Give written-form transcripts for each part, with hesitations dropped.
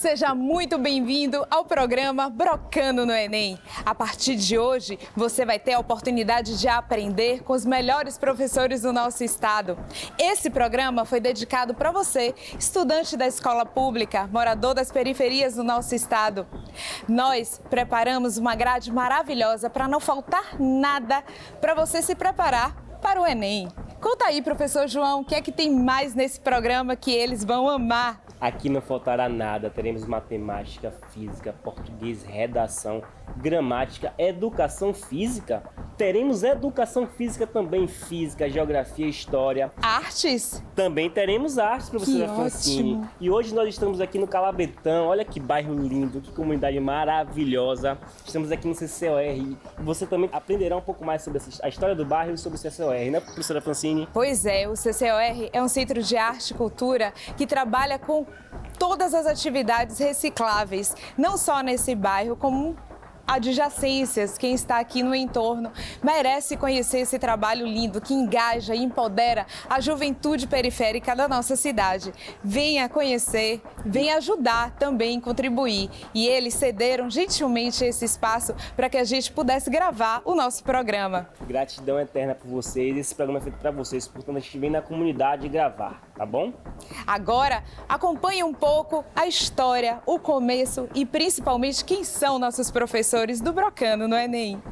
Seja muito bem-vindo ao programa Brocando no Enem. A partir de hoje, você vai ter a oportunidade de aprender com os melhores professores do nosso estado. Esse programa foi dedicado para você, estudante da escola pública, morador das periferias do nosso estado. Nós preparamos uma grade maravilhosa para não faltar nada para você se preparar para o Enem. Conta aí, professor João, o que é que tem mais nesse programa que eles vão amar? Aqui não faltará nada, teremos matemática, física, português, redação, gramática, educação física. Teremos educação física também, física, geografia, história. Artes? Também teremos artes, professora Que Francine. ótimo. E hoje nós estamos aqui no Calabetão, olha que bairro lindo, que comunidade maravilhosa. Estamos aqui no CCOR e você também aprenderá um pouco mais sobre a história do bairro e sobre o CCOR, né, professora Francine? Pois é, o CCOR é um centro de arte e cultura que trabalha com todas as atividades recicláveis, não só nesse bairro, como adjacências. Quem está aqui no entorno merece conhecer esse trabalho lindo que engaja e empodera a juventude periférica da nossa cidade. Venha conhecer, venha ajudar também, contribuir. E eles cederam gentilmente esse espaço para que a gente pudesse gravar o nosso programa. Gratidão eterna por vocês, esse programa é feito para vocês, portanto a gente vem na comunidade gravar, tá bom? Agora, acompanhe um pouco a história, o começo e principalmente quem são nossos professores do Brocando no Enem.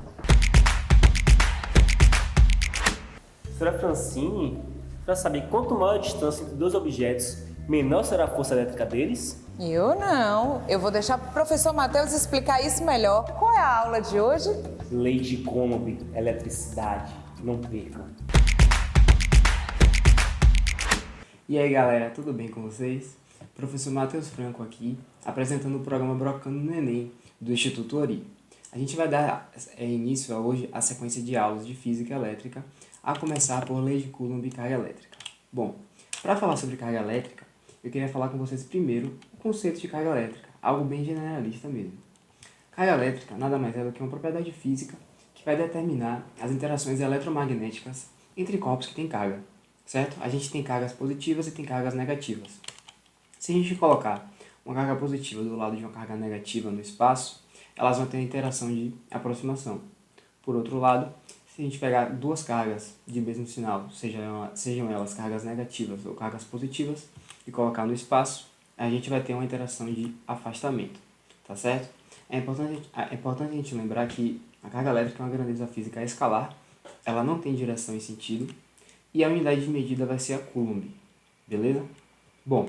Professora Francine, para saber quanto maior a distância entre dois objetos, menor será a força elétrica deles? Eu não. Eu vou deixar para o professor Matheus explicar isso melhor. Qual é a aula de hoje? Lei de Coulomb, eletricidade, não percam. E aí galera, tudo bem com vocês? Professor Matheus Franco aqui, apresentando o programa Brocando no Enem, do Instituto Ori. A gente vai dar início a hoje à sequência de aulas de Física Elétrica, a começar por Lei de Coulomb e Carga Elétrica. Bom, para falar sobre carga elétrica, eu queria falar com vocês primeiro o conceito de carga elétrica, algo bem generalista mesmo. Carga elétrica nada mais é do que uma propriedade física que vai determinar as interações eletromagnéticas entre corpos que têm carga, certo? A gente tem cargas positivas e tem cargas negativas. Se a gente colocar uma carga positiva do lado de uma carga negativa no espaço, elas vão ter interação de aproximação. Por outro lado, se a gente pegar duas cargas de mesmo sinal, sejam elas cargas negativas ou cargas positivas, e colocar no espaço, a gente vai ter uma interação de afastamento, tá certo? É importante a gente lembrar que a carga elétrica é uma grandeza física escalar, ela não tem direção e sentido, e a unidade de medida vai ser a Coulomb, beleza? Bom,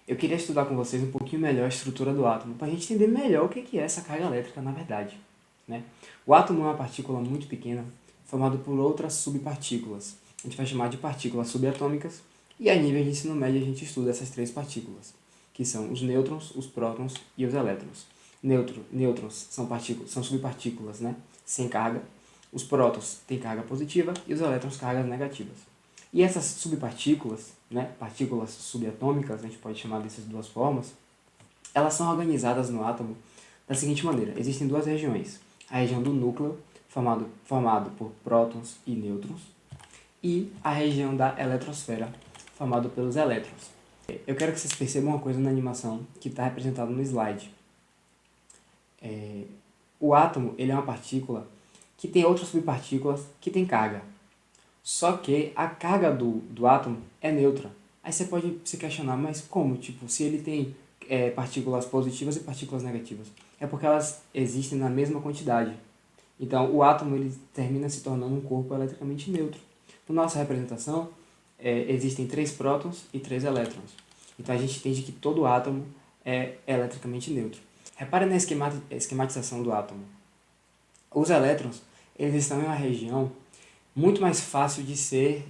eu queria estudar com vocês um pouquinho melhor a estrutura do átomo, para a gente entender melhor o que é essa carga elétrica na verdade, né? O átomo é uma partícula muito pequena, formada por outras subpartículas. A gente vai chamar de partículas subatômicas, e a nível de ensino médio a gente estuda essas três partículas, que são os nêutrons, os prótons e os elétrons. Nêutrons são subpartículas, né, sem carga, os prótons têm carga positiva e os elétrons cargas negativas. E essas subpartículas, né, partículas subatômicas, a gente pode chamar dessas duas formas, elas são organizadas no átomo da seguinte maneira. Existem duas regiões. A região do núcleo, formado por prótons e nêutrons, e a região da eletrosfera, formada pelos elétrons. Eu quero que vocês percebam uma coisa na animação que está representada no slide. O átomo ele é uma partícula que tem outras subpartículas que têm carga. Só que a carga do átomo é neutra. Aí você pode se questionar, mas como? Tipo, se ele tem partículas positivas e partículas negativas. É porque elas existem na mesma quantidade. Então, o átomo ele termina se tornando um corpo eletricamente neutro. Na nossa representação, existem 3 prótons e 3 elétrons. Então, a gente entende que todo átomo é eletricamente neutro. Repare na esquematização do átomo. Os elétrons eles estão em uma região muito mais fácil de ser,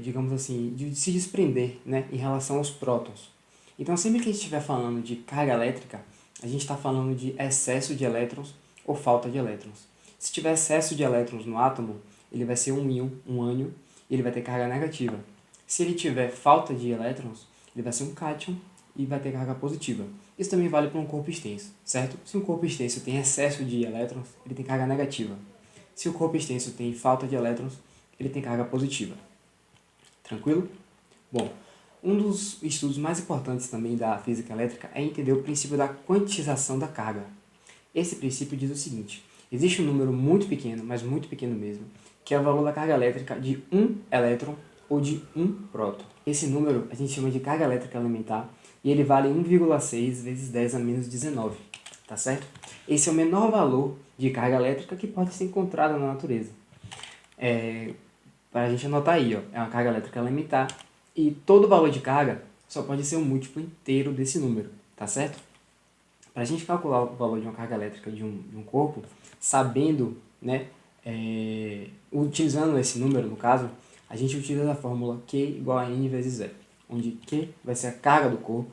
digamos assim, de se desprender, né, em relação aos prótons. Então, sempre que a gente estiver falando de carga elétrica, a gente está falando de excesso de elétrons ou falta de elétrons. Se tiver excesso de elétrons no átomo, ele vai ser um íon, um ânion, e ele vai ter carga negativa. Se ele tiver falta de elétrons, ele vai ser um cátion e vai ter carga positiva. Isso também vale para um corpo extenso, certo? Se um corpo extenso tem excesso de elétrons, ele tem carga negativa. Se o corpo extenso tem falta de elétrons, ele tem carga positiva. Tranquilo? Bom, Um dos estudos mais importantes também da física elétrica é entender o princípio da quantização da carga. Esse princípio diz o seguinte: existe um número muito pequeno, mas muito pequeno mesmo, que é o valor da carga elétrica de um elétron ou de um próton. Esse número a gente chama de carga elétrica elementar e ele vale 1,6 vezes 10 a menos 19, tá certo? Esse é o menor valor de carga elétrica que pode ser encontrado na natureza. Para a gente anotar aí, ó, é uma carga elétrica elementar e todo valor de carga só pode ser um múltiplo inteiro desse número, tá certo? Para a gente calcular o valor de uma carga elétrica de um corpo, sabendo, né, utilizando esse número, no caso, a gente utiliza a fórmula Q igual a N vezes E, onde Q vai ser a carga do corpo,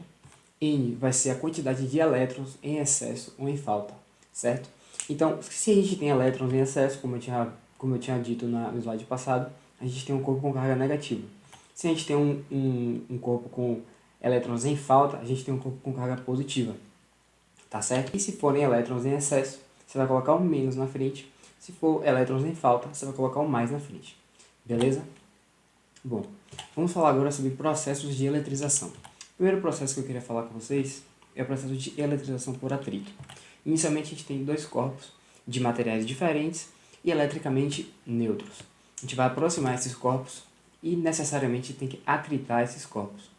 N vai ser a quantidade de elétrons em excesso ou em falta, certo? Então, se a gente tem elétrons em excesso, como eu tinha dito no slide passado, a gente tem um corpo com carga negativa. Se a gente tem um corpo com elétrons em falta, a gente tem um corpo com carga positiva, tá certo? E se forem elétrons em excesso, você vai colocar o menos na frente. Se for elétrons em falta, você vai colocar o mais na frente. Beleza? Bom, vamos falar agora sobre processos de eletrização. O primeiro processo que eu queria falar com vocês é o processo de eletrização por atrito. Inicialmente, a gente tem dois corpos de materiais diferentes e eletricamente neutros. A gente vai aproximar esses corpos e necessariamente tem que atritar esses corpos.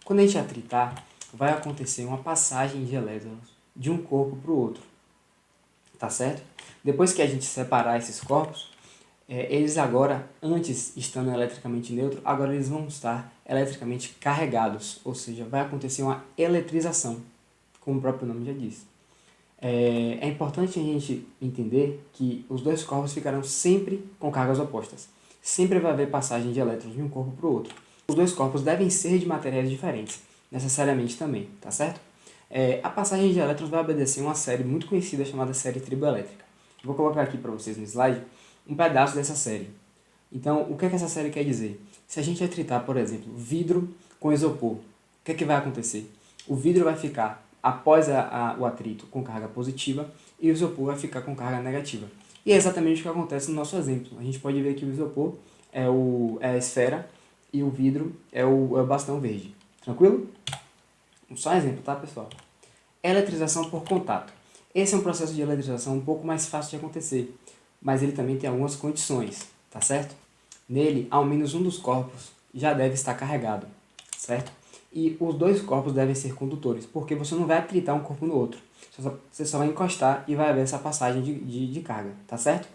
Quando a gente atritar, vai acontecer uma passagem de elétrons de um corpo para o outro, tá certo? Depois que a gente separar esses corpos, eles agora, antes estando eletricamente neutro, agora eles vão estar eletricamente carregados, ou seja, vai acontecer uma eletrização, como o próprio nome já diz. É importante a gente entender que os dois corpos ficarão sempre com cargas opostas. Sempre vai haver passagem de elétrons de um corpo para o outro. Os dois corpos devem ser de materiais diferentes, necessariamente também, tá certo? A passagem de elétrons vai obedecer uma série muito conhecida chamada série triboelétrica. Vou colocar aqui para vocês no slide um pedaço dessa série. Então, o que é que essa série quer dizer? Se a gente atritar, por exemplo, vidro com isopor, o que é que vai acontecer? O vidro vai ficar, após o atrito, com carga positiva e o isopor vai ficar com carga negativa. E é exatamente o que acontece no nosso exemplo. A gente pode ver que o isopor é a esfera e o vidro é o bastão verde. Tranquilo? Só um exemplo, tá, pessoal? Eletrização por contato. Esse é um processo de eletrização um pouco mais fácil de acontecer, mas ele também tem algumas condições, tá certo? Nele, ao menos um dos corpos já deve estar carregado, certo? E os dois corpos devem ser condutores, porque você não vai atritar um corpo no outro. Você só vai encostar e vai haver essa passagem de carga, tá certo?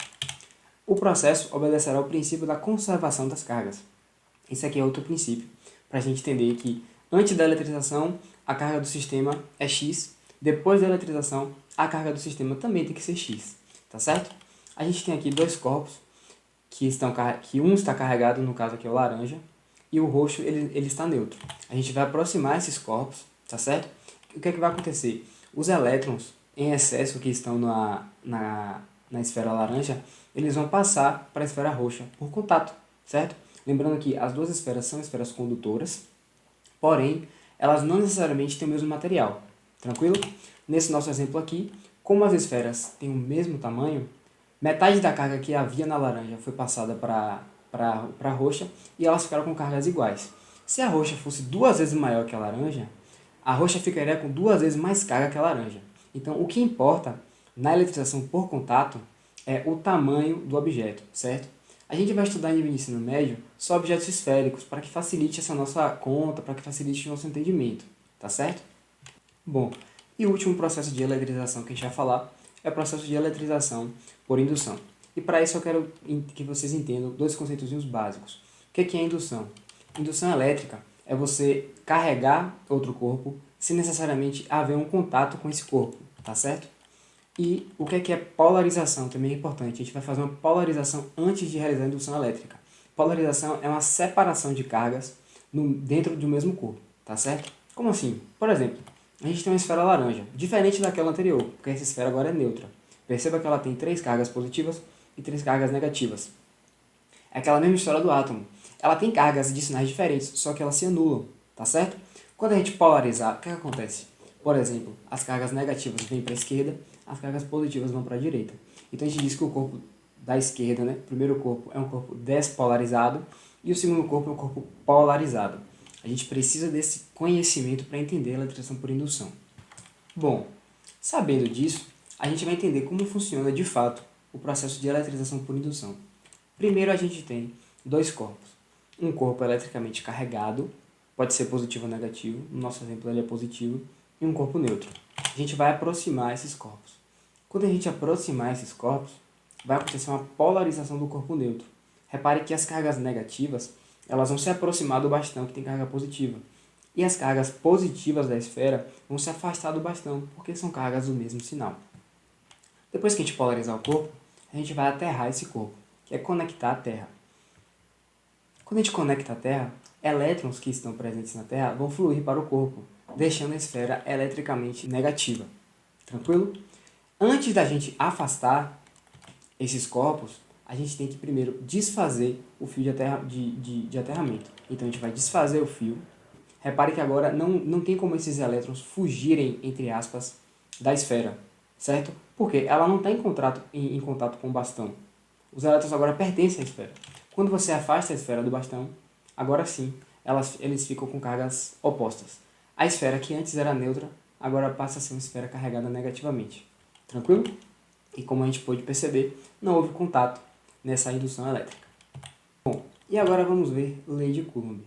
O processo obedecerá ao princípio da conservação das cargas. Esse aqui é outro princípio, para a gente entender que antes da eletrização, a carga do sistema é X, depois da eletrização, a carga do sistema também tem que ser X, tá certo? A gente tem aqui dois corpos, que um está carregado, no caso aqui é o laranja, e o roxo ele está neutro. A gente vai aproximar esses corpos, tá certo? O que é que vai acontecer? Os elétrons em excesso que estão na esfera laranja, eles vão passar para a esfera roxa por contato, certo? Lembrando que as duas esferas são esferas condutoras, porém, elas não necessariamente têm o mesmo material, tranquilo? Nesse nosso exemplo aqui, como as esferas têm o mesmo tamanho, metade da carga que havia na laranja foi passada para a roxa e elas ficaram com cargas iguais. Se a roxa fosse 2 vezes maior que a roxa ficaria com 2 vezes mais carga que a laranja. Então, o que importa na eletrização por contato é o tamanho do objeto, certo? A gente vai estudar em nível de ensino médio só objetos esféricos, para que facilite essa nossa conta, para que facilite o nosso entendimento, tá certo? Bom, e o último processo de eletrização que a gente vai falar é o processo de eletrização por indução. E para isso eu quero que vocês entendam dois conceitos básicos. O que é indução? Indução elétrica é você carregar outro corpo sem necessariamente haver um contato com esse corpo, tá certo? E o que é polarização? Também é importante. A gente vai fazer uma polarização antes de realizar a indução elétrica. Polarização é uma separação de cargas dentro do mesmo corpo, tá certo? Como assim? Por exemplo, a gente tem uma esfera laranja, diferente daquela anterior, porque essa esfera agora é neutra. Perceba que ela tem 3 cargas positivas e 3 cargas negativas. É aquela mesma história do átomo. Ela tem cargas adicionais diferentes, só que elas se anulam, tá certo? Quando a gente polarizar, o que acontece? Por exemplo, as cargas negativas vêm para a esquerda, as cargas positivas vão para a direita. Então a gente diz que o corpo da esquerda, né, o primeiro corpo é um corpo despolarizado e o segundo corpo é um corpo polarizado. A gente precisa desse conhecimento para entender a eletrização por indução. Bom, sabendo disso, a gente vai entender como funciona de fato o processo de eletrização por indução. Primeiro a gente tem dois corpos. Um corpo eletricamente carregado, pode ser positivo ou negativo, no nosso exemplo ele é positivo, e um corpo neutro. A gente vai aproximar esses corpos. Quando a gente aproximar esses corpos, vai acontecer uma polarização do corpo neutro. Repare que as cargas negativas elas vão se aproximar do bastão que tem carga positiva. E as cargas positivas da esfera vão se afastar do bastão, porque são cargas do mesmo sinal. Depois que a gente polarizar o corpo, a gente vai aterrar esse corpo, que é conectar a Terra. Quando a gente conecta a Terra, elétrons que estão presentes na Terra vão fluir para o corpo, deixando a esfera eletricamente negativa. Tranquilo? Antes da gente afastar esses corpos, a gente tem que primeiro desfazer o fio de aterramento. Então a gente vai desfazer o fio. Repare que agora não tem como esses elétrons fugirem, entre aspas, da esfera, certo? Porque ela não está em contato com o bastão. Os elétrons agora pertencem à esfera. Quando você afasta a esfera do bastão, agora sim, eles ficam com cargas opostas. A esfera que antes era neutra, agora passa a ser uma esfera carregada negativamente. Tranquilo? E como a gente pôde perceber, não houve contato nessa indução elétrica. Bom, e agora vamos ver lei de Coulomb.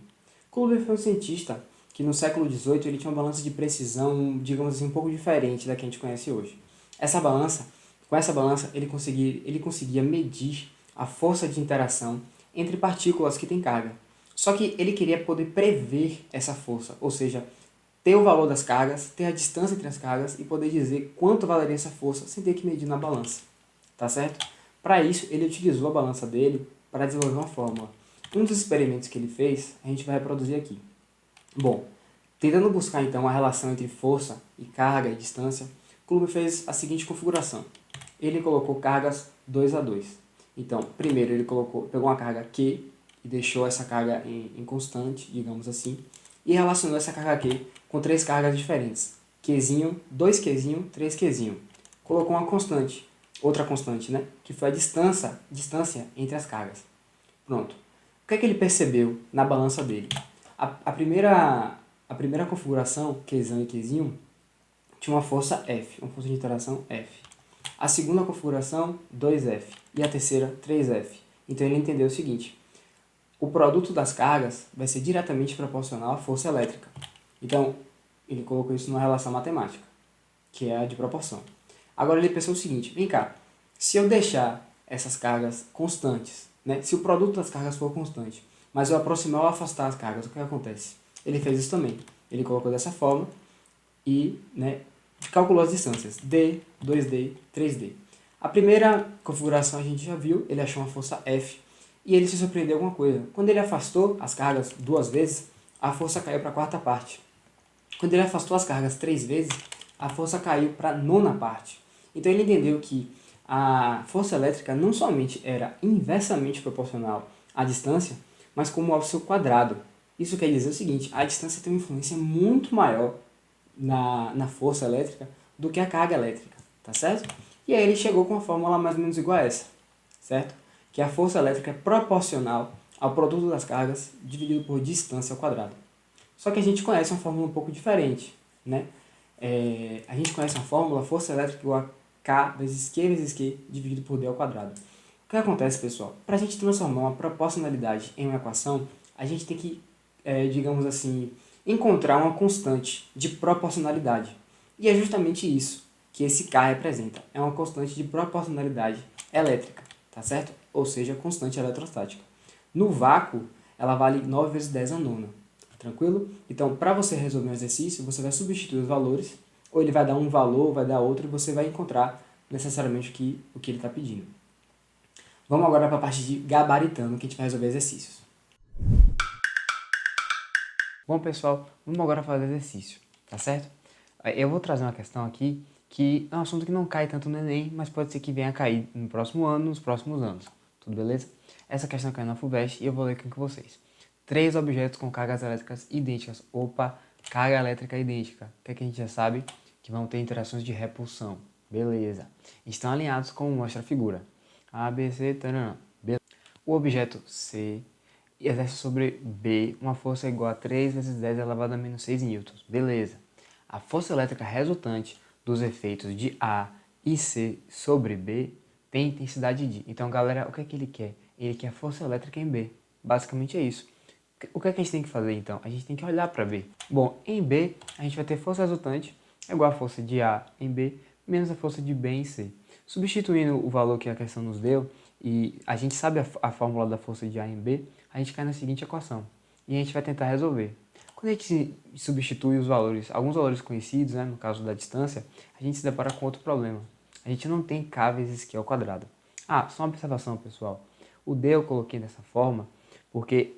Coulomb foi um cientista que no século XVIII ele tinha uma balança de precisão, digamos assim, um pouco diferente da que a gente conhece hoje. Com essa balança ele conseguia medir a força de interação entre partículas que têm carga. Só que ele queria poder prever essa força, ou seja, ter o valor das cargas, ter a distância entre as cargas e poder dizer quanto valeria essa força sem ter que medir na balança. Tá certo? Para isso, ele utilizou a balança dele para desenvolver uma fórmula. Um dos experimentos que ele fez, a gente vai reproduzir aqui. Bom, tentando buscar então a relação entre força e carga e distância, Coulomb fez a seguinte configuração. Ele colocou cargas 2 a 2. Então, primeiro ele pegou uma carga Q e deixou essa carga em constante, digamos assim, e relacionou essa carga Q com três cargas diferentes. Qzinho, 2Qzinho, 3Qzinho. Colocou uma constante, outra constante, né? Que foi a distância entre as cargas. Pronto. O que é que ele percebeu na balança dele? A primeira configuração, Qzão e Qzinho, tinha uma força F, uma força de interação F. A segunda configuração, 2F. E a terceira, 3F. Então ele entendeu o seguinte: o produto das cargas vai ser diretamente proporcional à força elétrica. Então, ele colocou isso numa relação matemática, que é a de proporção. Agora ele pensou o seguinte: vem cá, se eu deixar essas cargas constantes, né? Se o produto das cargas for constante, mas eu aproximar ou afastar as cargas, o que acontece? Ele fez isso também. Ele colocou dessa forma e, né, calculou as distâncias, D, 2D, 3D. A primeira configuração a gente já viu, ele achou uma força F e ele se surpreendeu com uma coisa. Quando ele afastou as cargas 2 vezes, a força caiu para a quarta parte. Quando ele afastou as cargas 3 vezes, a força caiu para a nona parte. Então ele entendeu que a força elétrica não somente era inversamente proporcional à distância, mas como ao seu quadrado. Isso quer dizer o seguinte: a distância tem uma influência muito maior na força elétrica do que a carga elétrica, tá certo? E aí ele chegou com uma fórmula mais ou menos igual a essa, certo? Que a força elétrica é proporcional ao produto das cargas dividido por distância ao quadrado. Só que a gente conhece uma fórmula um pouco diferente, né? A gente conhece uma fórmula, força elétrica igual a K vezes Q dividido por D ao quadrado. O que acontece, pessoal? Para a gente transformar uma proporcionalidade em uma equação, a gente tem que, digamos assim, encontrar uma constante de proporcionalidade. E é justamente isso que esse K representa. É uma constante de proporcionalidade elétrica, tá certo? Ou seja, constante eletrostática. No vácuo, ela vale 9 vezes 10 a nona. Tranquilo? Então, para você resolver um exercício, você vai substituir os valores, ou ele vai dar um valor, ou vai dar outro, e você vai encontrar necessariamente o que ele está pedindo. Vamos agora para a parte de gabaritando, que a gente vai resolver exercícios. Bom, pessoal, vamos agora fazer exercício, tá certo? Eu vou trazer uma questão aqui que é um assunto que não cai tanto no Enem, mas pode ser que venha a cair no próximo ano, nos próximos anos. Tudo beleza? Essa questão caiu na FUVEST e eu vou ler aqui com vocês. 3 objetos com cargas elétricas idênticas. Opa, carga elétrica idêntica. O que é que a gente já sabe? Que vão ter interações de repulsão. Beleza. Estão alinhados como mostra a figura. A, B, C, tarará. Beleza. O objeto C exerce sobre B uma força igual a 3 vezes 10 elevado a menos 6 newtons. Beleza. A força elétrica resultante dos efeitos de A e C sobre B tem intensidade de. Então, galera, o que é que ele quer? Ele quer força elétrica em B. Basicamente é isso. O que é que a gente tem que fazer, então? A gente tem que olhar para B. Bom, em B, a gente vai ter força resultante igual a força de A em B menos a força de B em C. Substituindo o valor que a questão nos deu, e a gente sabe a fórmula da força de A em B, a gente cai na seguinte equação. E a gente vai tentar resolver. Quando a gente substitui os valores, alguns valores conhecidos, né, no caso da distância, a gente se depara com outro problema. A gente não tem K vezes Q ao quadrado. Ah, só uma observação, pessoal. O D eu coloquei dessa forma porque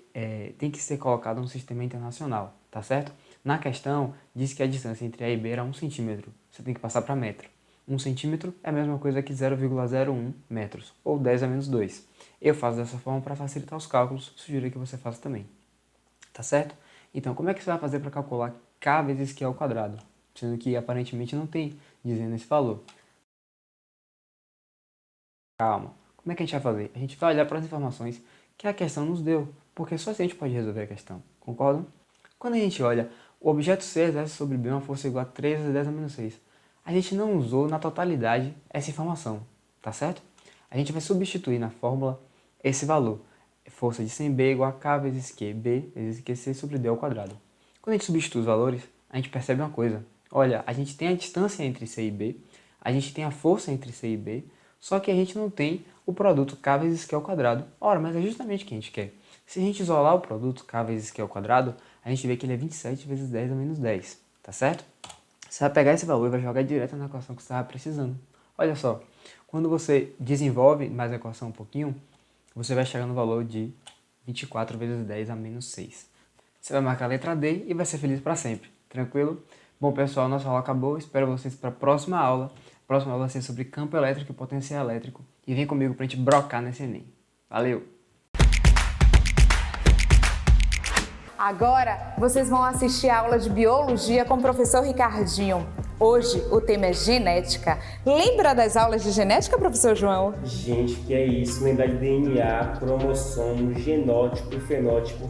tem que ser colocado no sistema internacional, tá certo? Na questão, diz que a distância entre A e B era 1 centímetro. Você tem que passar para metro. 1 centímetro é a mesma coisa que 0,01 metros, ou 10 a menos 2. Eu faço dessa forma para facilitar os cálculos, sugiro que você faça também. Tá certo? Então, como é que você vai fazer para calcular K vezes Q ao quadrado? Sendo que aparentemente não tem dizendo esse valor. Calma. Como é que a gente vai fazer? A gente vai olhar para as informações que a questão nos deu, porque só assim a gente pode resolver a questão. Concordam? Quando a gente olha, o objeto C exerce sobre B uma força igual a 3 vezes 10 a menos 6. A gente não usou na totalidade essa informação, tá certo? A gente vai substituir na fórmula esse valor. Força de 100B igual a K vezes Q, B vezes QC sobre D ao quadrado. Quando a gente substitui os valores, a gente percebe uma coisa. Olha, a gente tem a distância entre C e B, a gente tem a força entre C e B, só que a gente não tem o produto K vezes Q ao quadrado. Ora, mas é justamente o que a gente quer. Se a gente isolar o produto K vezes Q ao quadrado, a gente vê que ele é 27 vezes 10 a menos 10, tá certo? Você vai pegar esse valor e vai jogar direto na equação que você estava precisando. Olha só, quando você desenvolve mais a equação um pouquinho, você vai chegar no valor de 24 vezes 10 a menos 6. Você vai marcar a letra D e vai ser feliz para sempre. Tranquilo? Bom, pessoal, nossa aula acabou. Espero vocês para a próxima aula. A próxima aula vai ser sobre campo elétrico e potencial elétrico. E vem comigo para a gente brocar nesse Enem. Valeu! Agora, vocês vão assistir a aula de Biologia com o professor Ricardinho. Hoje, o tema é genética. Lembra das aulas de genética, professor João? Gente, que é isso? Lembrar de DNA, cromossomo, genótipo, fenótipo.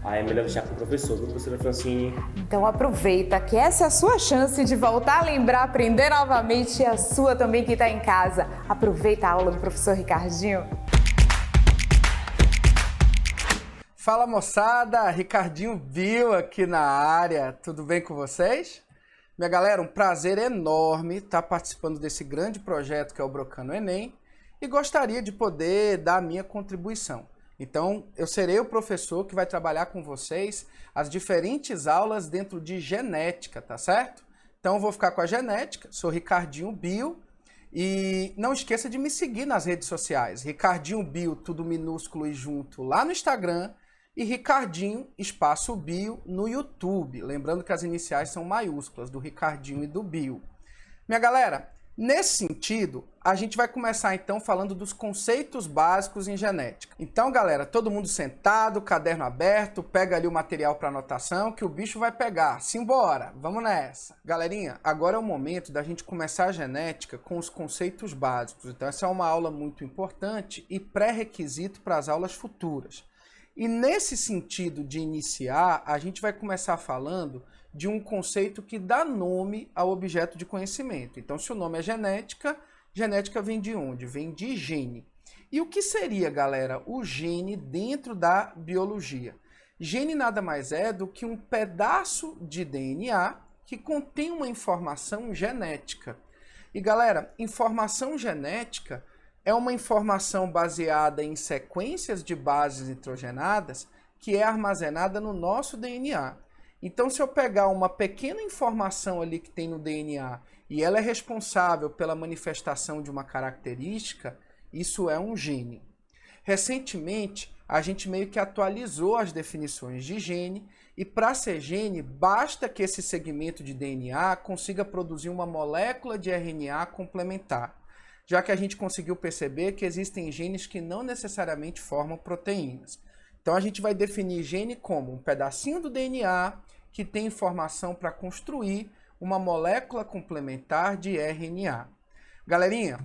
É melhor deixar com o professor, viu, professora Francine? Então aproveita que essa é a sua chance de voltar a lembrar, aprender novamente e a sua também que está em casa. Aproveita a aula do professor Ricardinho. Fala, moçada, Ricardinho Bio aqui na área, tudo bem com vocês? Minha galera, um prazer enorme estar participando desse grande projeto que é o Brocando Enem e gostaria de poder dar a minha contribuição. Então, eu serei o professor que vai trabalhar com vocês as diferentes aulas dentro de genética, tá certo? Então, eu vou ficar com a genética, sou Ricardinho Bio e não esqueça de me seguir nas redes sociais, Ricardinho Bio, tudo minúsculo e junto, lá no Instagram, e Ricardinho, espaço Bio, no YouTube. Lembrando que as iniciais são maiúsculas, do Ricardinho e do Bio. Minha galera, nesse sentido, a gente vai começar então falando dos conceitos básicos em genética. Então, galera, todo mundo sentado, caderno aberto, pega ali o material para anotação que o bicho vai pegar. Simbora, vamos nessa. Galerinha, agora é o momento da gente começar a genética com os conceitos básicos. Então, essa é uma aula muito importante e pré-requisito para as aulas futuras. E nesse sentido de iniciar, a gente vai começar falando de um conceito que dá nome ao objeto de conhecimento. Então, se o nome é genética, genética vem de onde? Vem de gene. E o que seria, galera, o gene dentro da biologia? Gene nada mais é do que um pedaço de DNA que contém uma informação genética. E, galera, informação genética é uma informação baseada em sequências de bases nitrogenadas que é armazenada no nosso DNA. Então, se eu pegar uma pequena informação ali que tem no DNA e ela é responsável pela manifestação de uma característica, isso é um gene. Recentemente, a gente meio que atualizou as definições de gene e para ser gene, basta que esse segmento de DNA consiga produzir uma molécula de RNA complementar, já que a gente conseguiu perceber que existem genes que não necessariamente formam proteínas. Então a gente vai definir gene como um pedacinho do DNA que tem informação para construir uma molécula complementar de RNA. Galerinha,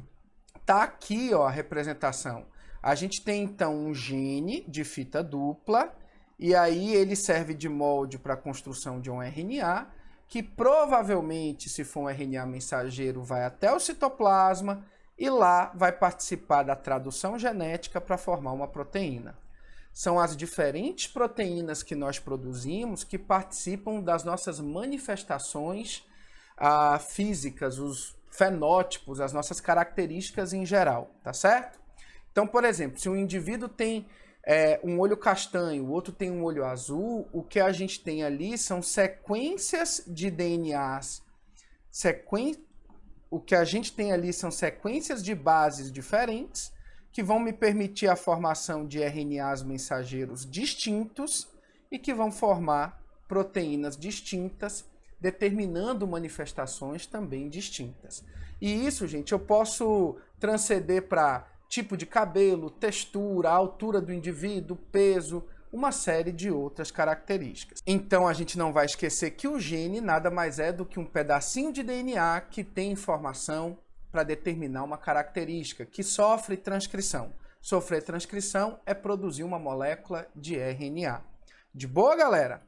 Tá aqui, ó, a representação. A gente tem, então, um gene de fita dupla, e aí ele serve de molde para a construção de um RNA, que provavelmente, se for um RNA mensageiro, vai até o citoplasma, e lá vai participar da tradução genética para formar uma proteína. São as diferentes proteínas que nós produzimos que participam das nossas manifestações físicas, os fenótipos, as nossas características em geral, tá certo? Então, por exemplo, se um indivíduo tem um olho castanho, o outro tem um olho azul, o que a gente tem ali são sequências de DNAs, o que a gente tem ali são sequências de bases diferentes que vão me permitir a formação de RNAs mensageiros distintos e que vão formar proteínas distintas, determinando manifestações também distintas. E isso, gente, eu posso transcender para tipo de cabelo, textura, altura do indivíduo, peso, uma série de outras características. Então a gente não vai esquecer que o gene nada mais é do que um pedacinho de DNA que tem informação para determinar uma característica, que sofre transcrição. Sofrer transcrição é produzir uma molécula de RNA. De boa, galera?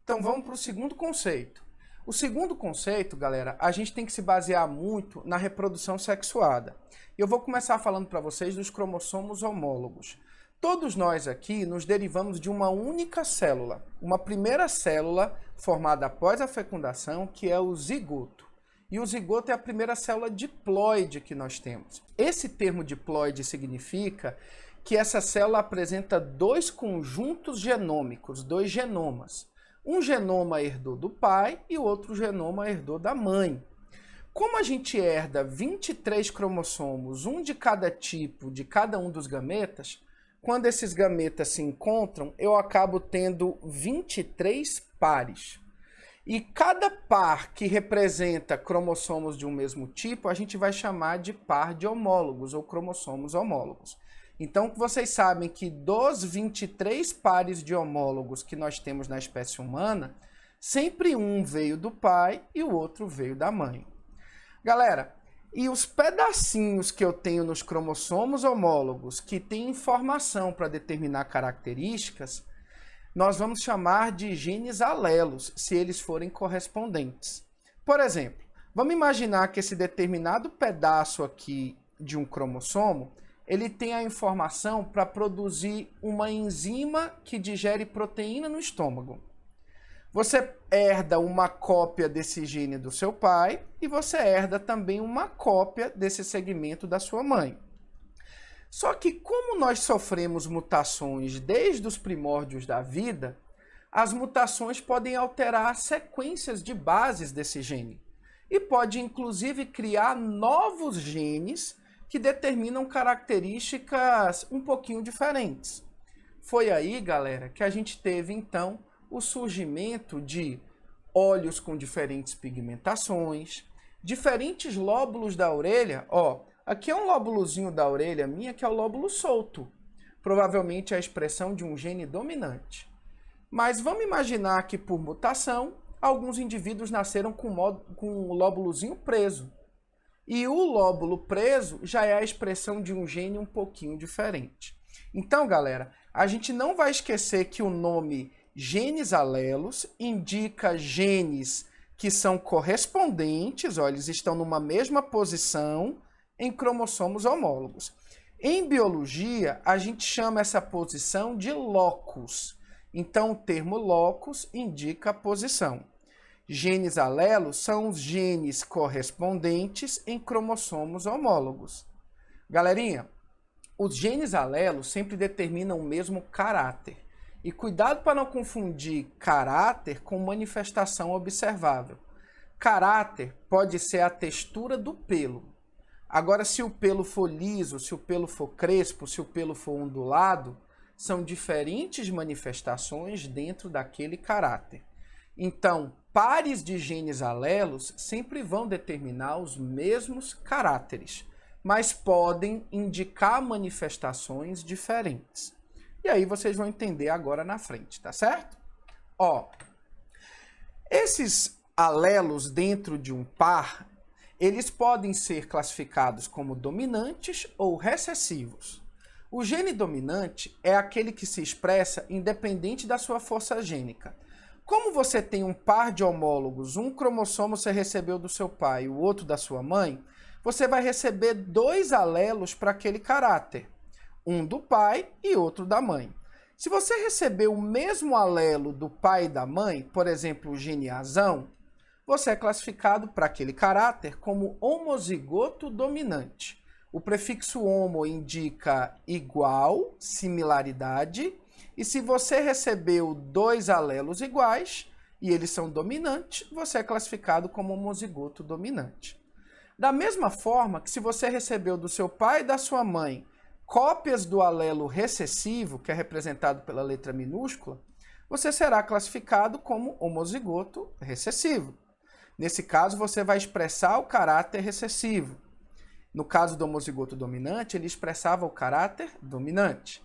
Então vamos para o segundo conceito. O segundo conceito, galera, a gente tem que se basear muito na reprodução sexuada. Eu vou começar falando para vocês dos cromossomos homólogos. Todos nós aqui nos derivamos de uma única célula, uma primeira célula formada após a fecundação, que é o zigoto. E o zigoto é a primeira célula diploide que nós temos. Esse termo diploide significa que essa célula apresenta dois conjuntos genômicos, dois genomas. Um genoma herdou do pai e o outro genoma herdou da mãe. Como a gente herda 23 cromossomos, um de cada tipo, de cada um dos gametas, quando esses gametas se encontram, eu acabo tendo 23 pares. E cada par que representa cromossomos de um mesmo tipo, a gente vai chamar de par de homólogos ou cromossomos homólogos. Então, vocês sabem que dos 23 pares de homólogos que nós temos na espécie humana, sempre um veio do pai e o outro veio da mãe. Galera, e os pedacinhos que eu tenho nos cromossomos homólogos, que têm informação para determinar características, nós vamos chamar de genes alelos, se eles forem correspondentes. Por exemplo, vamos imaginar que esse determinado pedaço aqui de um cromossomo, ele tem a informação para produzir uma enzima que digere proteína no estômago. Você herda uma cópia desse gene do seu pai e você herda também uma cópia desse segmento da sua mãe. Só que como nós sofremos mutações desde os primórdios da vida, as mutações podem alterar sequências de bases desse gene e pode inclusive criar novos genes que determinam características um pouquinho diferentes. Foi aí, galera, que a gente teve então o surgimento de olhos com diferentes pigmentações, diferentes lóbulos da orelha. Ó, aqui é um lóbulozinho da orelha minha que é o lóbulo solto, provavelmente a expressão de um gene dominante. Mas vamos imaginar que por mutação, alguns indivíduos nasceram com o lóbulozinho preso. E o lóbulo preso já é a expressão de um gene um pouquinho diferente. Então, galera, a gente não vai esquecer que o nome genes alelos indica genes que são correspondentes, ó, eles estão numa mesma posição em cromossomos homólogos. Em biologia, a gente chama essa posição de locus. Então, o termo locus indica a posição. Genes alelos são os genes correspondentes em cromossomos homólogos. Galerinha, os genes alelos sempre determinam o mesmo caráter. E cuidado para não confundir caráter com manifestação observável. Caráter pode ser a textura do pelo. Agora, se o pelo for liso, se o pelo for crespo, se o pelo for ondulado, são diferentes manifestações dentro daquele caráter. Então, pares de genes alelos sempre vão determinar os mesmos caráteres, mas podem indicar manifestações diferentes. E aí vocês vão entender agora na frente, tá certo? Ó, esses alelos dentro de um par, eles podem ser classificados como dominantes ou recessivos. O gene dominante é aquele que se expressa independente da sua força gênica. Como você tem um par de homólogos, um cromossomo você recebeu do seu pai e o outro da sua mãe, você vai receber 2 alelos para aquele caráter, um do pai e outro da mãe. Se você receber o mesmo alelo do pai e da mãe, por exemplo, o gene azão, você é classificado para aquele caráter como homozigoto dominante. O prefixo homo indica igual, similaridade, e se você recebeu 2 alelos iguais e eles são dominantes, você é classificado como homozigoto dominante. Da mesma forma que se você recebeu do seu pai e da sua mãe cópias do alelo recessivo, que é representado pela letra minúscula, você será classificado como homozigoto recessivo. Nesse caso, você vai expressar o caráter recessivo. No caso do homozigoto dominante, ele expressava o caráter dominante.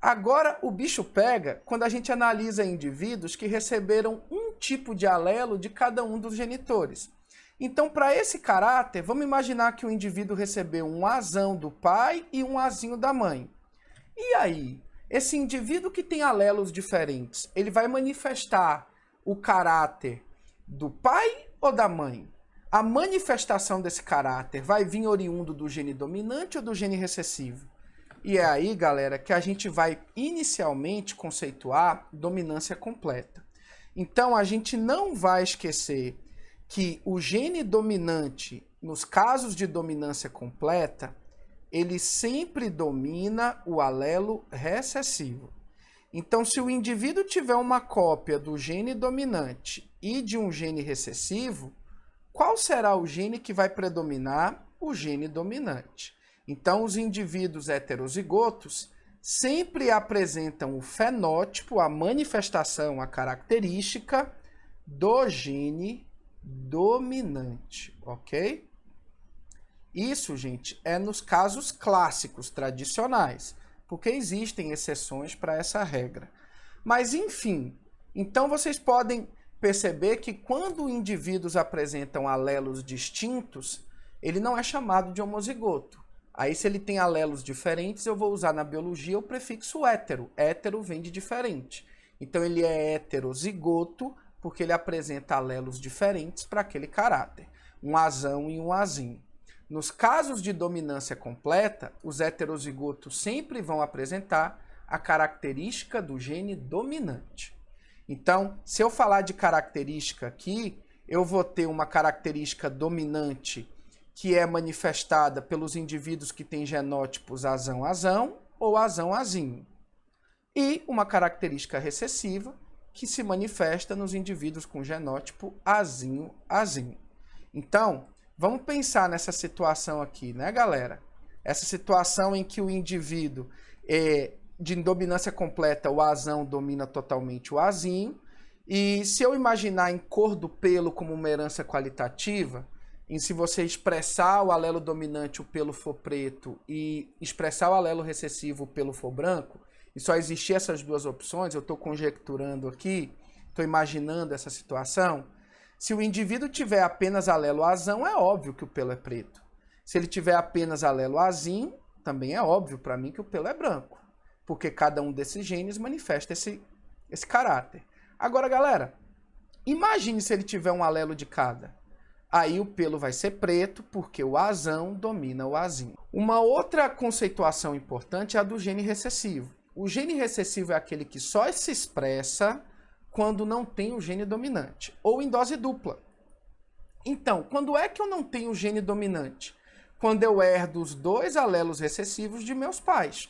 Agora, o bicho pega quando a gente analisa indivíduos que receberam um tipo de alelo de cada um dos genitores. Então, para esse caráter, vamos imaginar que o indivíduo recebeu um azão do pai e um azinho da mãe. E aí, esse indivíduo que tem alelos diferentes, ele vai manifestar o caráter do pai ou da mãe? A manifestação desse caráter vai vir oriundo do gene dominante ou do gene recessivo? E é aí, galera, que a gente vai inicialmente conceituar dominância completa. Então, a gente não vai esquecer que o gene dominante, nos casos de dominância completa, ele sempre domina o alelo recessivo. Então, se o indivíduo tiver uma cópia do gene dominante e de um gene recessivo, qual será o gene que vai predominar? O gene dominante. Então, os indivíduos heterozigotos sempre apresentam o fenótipo, a manifestação, a característica do gene dominante, ok? Isso, gente, é nos casos clássicos, tradicionais, porque existem exceções para essa regra. Mas, enfim, então vocês podem perceber que quando indivíduos apresentam alelos distintos, ele não é chamado de homozigoto. Aí, se ele tem alelos diferentes, eu vou usar na biologia o prefixo hétero. Hétero vem de diferente. Então, ele é heterozigoto porque ele apresenta alelos diferentes para aquele caráter. Um azão e um azinho. Nos casos de dominância completa, os heterozigotos sempre vão apresentar a característica do gene dominante. Então, se eu falar de característica aqui, eu vou ter uma característica dominante que é manifestada pelos indivíduos que têm genótipos azão-azão ou azão-azinho. E uma característica recessiva que se manifesta nos indivíduos com genótipo azinho-azinho. Então, vamos pensar nessa situação aqui, né, galera? Essa situação em que o indivíduo de dominância completa, o azão domina totalmente o azinho. E se eu imaginar em cor do pelo como uma herança qualitativa, em se você expressar o alelo dominante, o pelo for preto, e expressar o alelo recessivo, o pelo for branco, e só existir essas duas opções, eu estou conjecturando aqui, estou imaginando essa situação. Se o indivíduo tiver apenas alelo azão, é óbvio que o pelo é preto. Se ele tiver apenas alelo azinho, também é óbvio para mim que o pelo é branco, porque cada um desses genes manifesta esse caráter. Agora, galera, imagine se ele tiver um alelo de cada. Aí o pelo vai ser preto, porque o azão domina o azinho. Uma outra conceituação importante é a do gene recessivo. O gene recessivo é aquele que só se expressa quando não tem o gene dominante, ou em dose dupla. Então, quando é que eu não tenho o gene dominante? Quando eu herdo os 2 alelos recessivos de meus pais.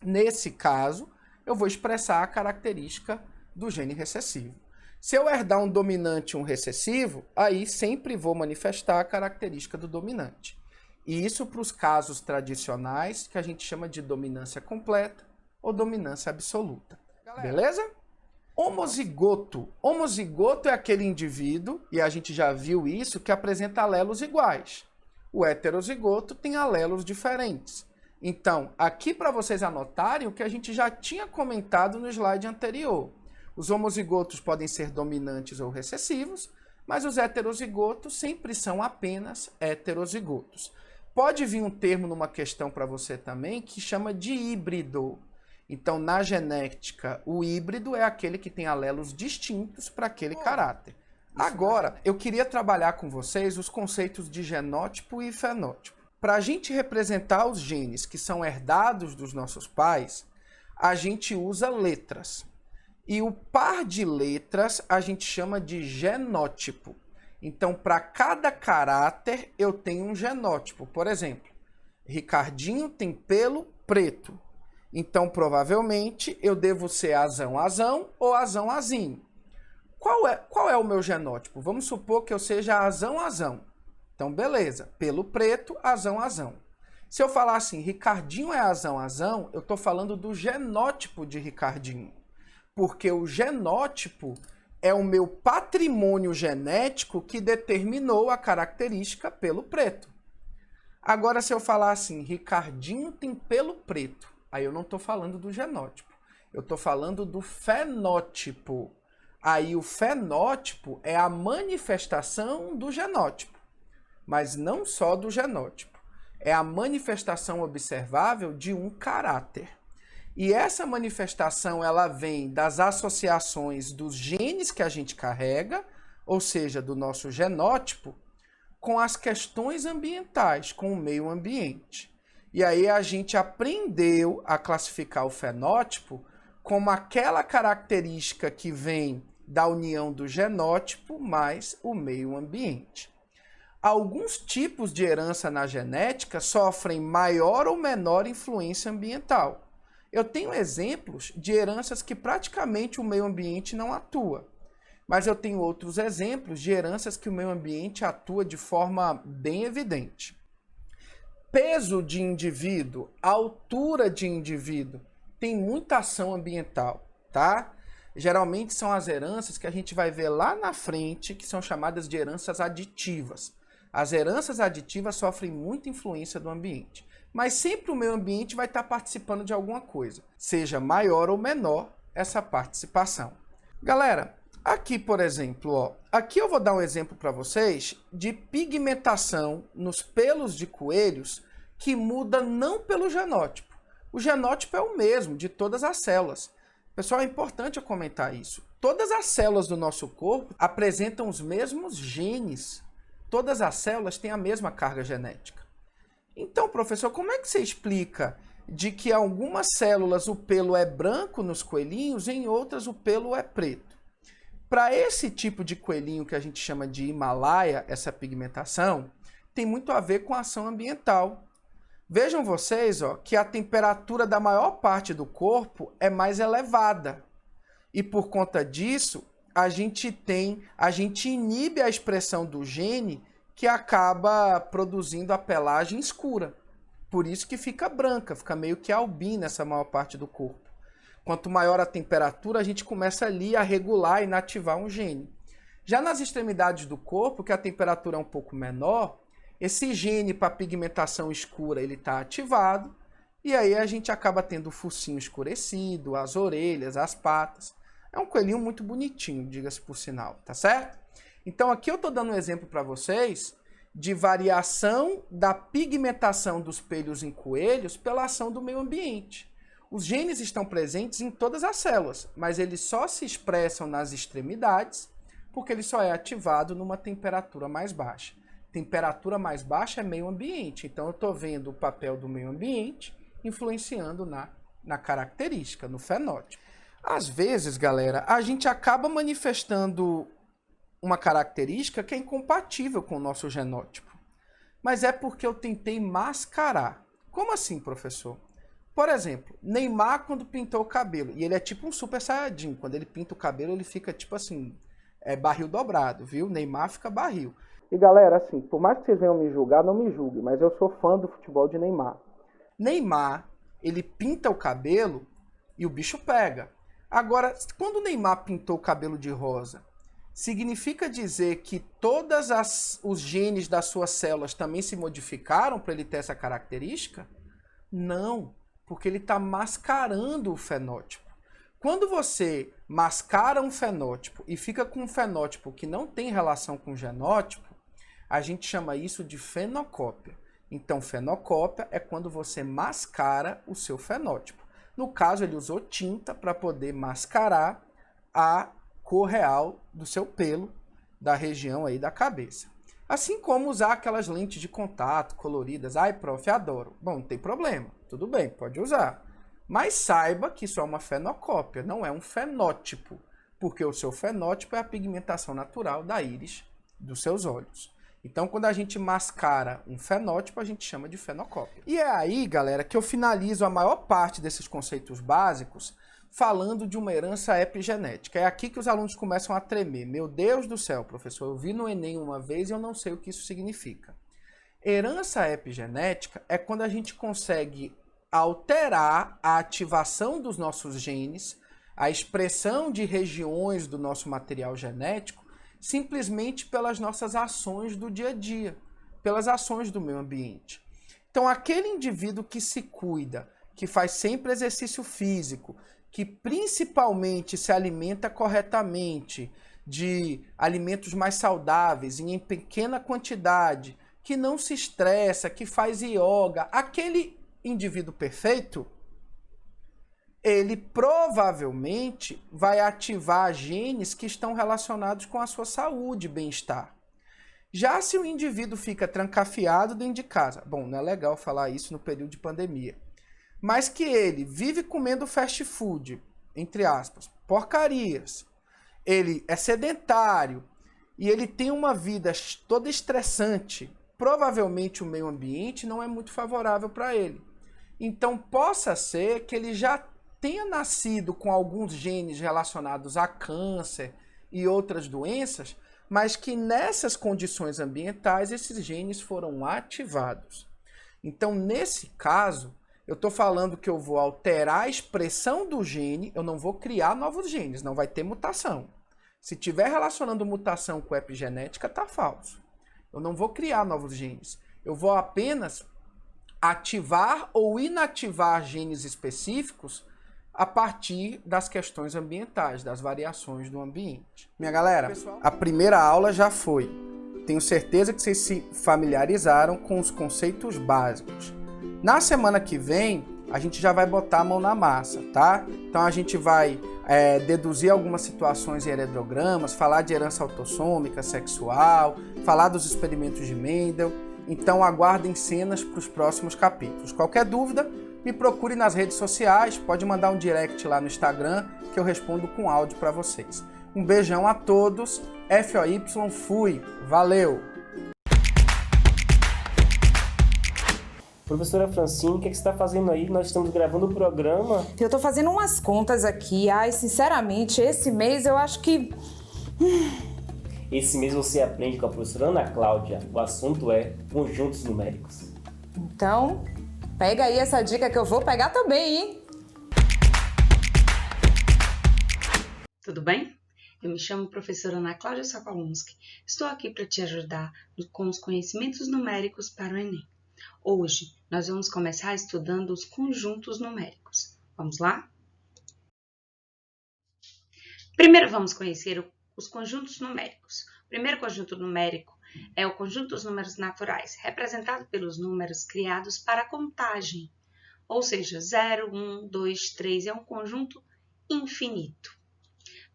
Nesse caso, eu vou expressar a característica do gene recessivo. Se eu herdar um dominante e um recessivo, aí sempre vou manifestar a característica do dominante. E isso para os casos tradicionais, que a gente chama de dominância completa ou dominância absoluta. Beleza? Homozigoto. Homozigoto é aquele indivíduo, e a gente já viu isso, que apresenta alelos iguais. O heterozigoto tem alelos diferentes. Então, aqui para vocês anotarem o que a gente já tinha comentado no slide anterior. Os homozigotos podem ser dominantes ou recessivos, Mas os heterozigotos sempre são apenas heterozigotos. Pode vir um termo numa questão para você também que chama de híbrido. Então, na genética, o híbrido é aquele que tem alelos distintos para aquele caráter. Agora, eu queria trabalhar com vocês os conceitos de genótipo e fenótipo. Para a gente representar os genes que são herdados dos nossos pais, a gente usa letras. E o par de letras a gente chama de genótipo. Então, para cada caráter, eu tenho um genótipo. Por exemplo, Ricardinho tem pelo preto. Então, provavelmente, eu devo ser azão-azão ou azão-azinho. Qual é o meu genótipo? Vamos supor que eu seja azão-azão. Então, beleza. Pelo preto, azão-azão. Se eu falar assim, Ricardinho é azão-azão, eu estou falando do genótipo de Ricardinho. Porque o genótipo é o meu patrimônio genético que determinou a característica pelo preto. Agora, se eu falar assim, Ricardinho tem pelo preto, aí eu não estou falando do genótipo. Eu estou falando do fenótipo. Aí o fenótipo é a manifestação do genótipo, mas não só do genótipo. É a manifestação observável de um caráter. E essa manifestação ela vem das associações dos genes que a gente carrega, ou seja, do nosso genótipo, com as questões ambientais, com o meio ambiente. E aí a gente aprendeu a classificar o fenótipo como aquela característica que vem da união do genótipo mais o meio ambiente. Alguns tipos de herança na genética sofrem maior ou menor influência ambiental. Eu tenho exemplos de heranças que praticamente o meio ambiente não atua. Mas eu tenho outros exemplos de heranças que o meio ambiente atua de forma bem evidente. Peso de indivíduo, altura de indivíduo, tem muita ação ambiental, tá? Geralmente são as heranças que a gente vai ver lá na frente, que são chamadas de heranças aditivas. As heranças aditivas sofrem muita influência do ambiente. Mas sempre o meio ambiente vai estar participando de alguma coisa, seja maior ou menor essa participação. Galera, aqui, por exemplo, ó, aqui eu vou dar um exemplo para vocês de pigmentação nos pelos de coelhos que muda não pelo genótipo. O genótipo é o mesmo de todas as células. Pessoal, é importante eu comentar isso. Todas as células do nosso corpo apresentam os mesmos genes. Todas as células têm a mesma carga genética. Então, professor, como é que você explica de que em algumas células o pelo é branco nos coelhinhos e em outras o pelo é preto? Para esse tipo de coelhinho que a gente chama de Himalaia, essa pigmentação, tem muito a ver com a ação ambiental. Vejam vocês, ó, que a temperatura da maior parte do corpo é mais elevada. E por conta disso, a gente inibe a expressão do gene que acaba produzindo a pelagem escura. Por isso que fica branca, fica meio que albina essa maior parte do corpo. Quanto maior a temperatura, a gente começa ali a regular e inativar um gene. Já nas extremidades do corpo, que a temperatura é um pouco menor, esse gene para pigmentação escura ele está ativado e aí a gente acaba tendo o focinho escurecido, as orelhas, as patas. É um coelhinho muito bonitinho, diga-se por sinal, tá certo? Então aqui eu estou dando um exemplo para vocês de variação da pigmentação dos pelos em coelhos pela ação do meio ambiente. Os genes estão presentes em todas as células, mas eles só se expressam nas extremidades porque ele só é ativado numa temperatura mais baixa. Temperatura mais baixa é meio ambiente, então eu estou vendo o papel do meio ambiente influenciando na característica, no fenótipo. Às vezes, galera, a gente acaba manifestando uma característica que é incompatível com o nosso genótipo. Mas é porque eu tentei mascarar. Como assim, professor? Por exemplo, Neymar quando pintou o cabelo, e ele é tipo um super saiyajin, quando ele pinta o cabelo ele fica tipo assim, barril dobrado, viu? Neymar fica barril. E galera, assim, por mais que vocês venham me julgar, não me julguem, mas eu sou fã do futebol de Neymar. Neymar, ele pinta o cabelo e o bicho pega. Agora, quando o Neymar pintou o cabelo de rosa, significa dizer que todos os genes das suas células também se modificaram para ele ter essa característica? Não, porque ele está mascarando o fenótipo. Quando você mascara um fenótipo e fica com um fenótipo que não tem relação com o genótipo, a gente chama isso de fenocópia. Então, fenocópia é quando você mascara o seu fenótipo. No caso, ele usou tinta para poder mascarar a cor real do seu pelo, da região aí da cabeça. Assim como usar aquelas lentes de contato coloridas. Ai, prof, adoro. Bom, não tem problema. Tudo bem, pode usar. Mas saiba que isso é uma fenocópia, não é um fenótipo. Porque o seu fenótipo é a pigmentação natural da íris dos seus olhos. Então, quando a gente mascara um fenótipo, a gente chama de fenocópia. E é aí, galera, que eu finalizo a maior parte desses conceitos básicos falando de uma herança epigenética. É aqui que os alunos começam a tremer. Meu Deus do céu, professor, eu vi no Enem uma vez e eu não sei o que isso significa. Herança epigenética é quando a gente consegue alterar a ativação dos nossos genes, a expressão de regiões do nosso material genético, simplesmente pelas nossas ações do dia a dia, pelas ações do meio ambiente. Então, aquele indivíduo que se cuida, que faz sempre exercício físico, que principalmente se alimenta corretamente de alimentos mais saudáveis e em pequena quantidade, que não se estressa, que faz yoga, aquele indivíduo perfeito, ele provavelmente vai ativar genes que estão relacionados com a sua saúde e bem-estar. Já se o indivíduo fica trancafiado dentro de casa, bom, não é legal falar isso no período de pandemia, mas que ele vive comendo fast food, entre aspas, porcarias, ele é sedentário e ele tem uma vida toda estressante, provavelmente o meio ambiente não é muito favorável para ele. Então, possa ser que ele já tenha nascido com alguns genes relacionados a câncer e outras doenças, mas que nessas condições ambientais esses genes foram ativados. Então, nesse caso, eu estou falando que eu vou alterar a expressão do gene, eu não vou criar novos genes, não vai ter mutação. Se tiver relacionando mutação com epigenética, está falso. Eu não vou criar novos genes. Eu vou apenas ativar ou inativar genes específicos a partir das questões ambientais, das variações do ambiente. Minha galera, a primeira aula já foi. Tenho certeza que vocês se familiarizaram com os conceitos básicos. Na semana que vem, a gente já vai botar a mão na massa, tá? Então a gente vai deduzir algumas situações em heredogramas, falar de herança autossômica, sexual, falar dos experimentos de Mendel. Então aguardem cenas para os próximos capítulos. Qualquer dúvida, me procure nas redes sociais, pode mandar um direct lá no Instagram que eu respondo com áudio para vocês. Um beijão a todos, FOY, fui, valeu! Professora Francine, o que você está fazendo aí? Nós estamos gravando o programa. Eu tô fazendo umas contas aqui. Ai, sinceramente, esse mês eu acho que... Esse mês você aprende com a professora Ana Cláudia. O assunto é conjuntos numéricos. Então, pega aí essa dica que eu vou pegar também, hein? Tudo bem? Eu me chamo professora Ana Cláudia Sokolowski. Estou aqui para te ajudar com os conhecimentos numéricos para o Enem. Hoje, nós vamos começar estudando os conjuntos numéricos. Vamos lá? Primeiro vamos conhecer os conjuntos numéricos. O primeiro conjunto numérico é o conjunto dos números naturais, representado pelos números criados para a contagem. Ou seja, 0, 1, 2, 3 é um conjunto infinito.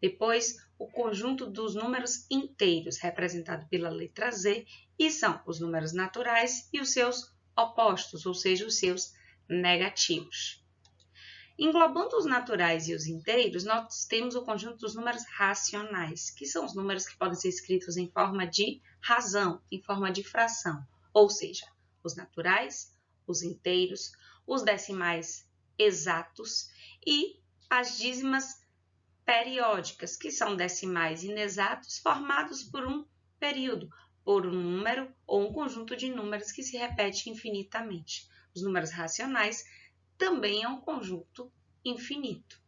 Depois, o conjunto dos números inteiros, representado pela letra Z, e são os números naturais e os seus opostos, ou seja, os seus negativos. Englobando os naturais e os inteiros, nós temos o conjunto dos números racionais, que são os números que podem ser escritos em forma de razão, em forma de fração, ou seja, os naturais, os inteiros, os decimais exatos e as dízimas periódicas, que são decimais inexatos formados por um período, por um número ou um conjunto de números que se repete infinitamente. Os números racionais também é um conjunto infinito.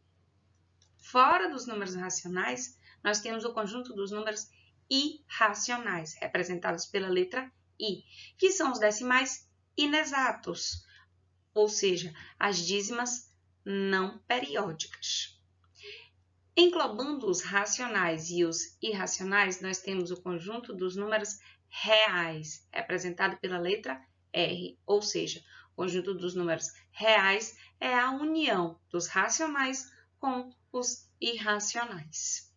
Fora dos números racionais, nós temos o conjunto dos números irracionais, representados pela letra I, que são os decimais inexatos, ou seja, as dízimas não periódicas. Englobando os racionais e os irracionais, nós temos o conjunto dos números reais, representado pela letra R, ou seja, o conjunto dos números reais é a união dos racionais com os irracionais.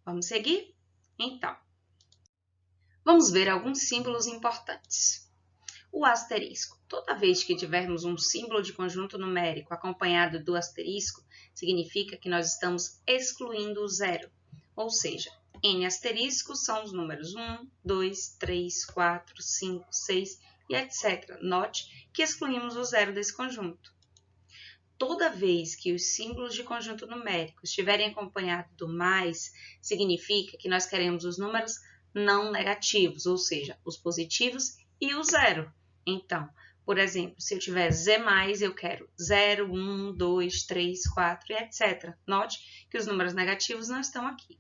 Vamos seguir? Então, vamos ver alguns símbolos importantes. O asterisco. Toda vez que tivermos um símbolo de conjunto numérico acompanhado do asterisco, significa que nós estamos excluindo o zero, ou seja, N asteriscos são os números 1, 2, 3, 4, 5, 6 e etc. Note que excluímos o zero desse conjunto. Toda vez que os símbolos de conjunto numérico estiverem acompanhados do mais, significa que nós queremos os números não negativos, ou seja, os positivos e o zero. Então, por exemplo, se eu tiver Z+, eu quero 0, 1, 2, 3, 4 e etc. Note que os números negativos não estão aqui.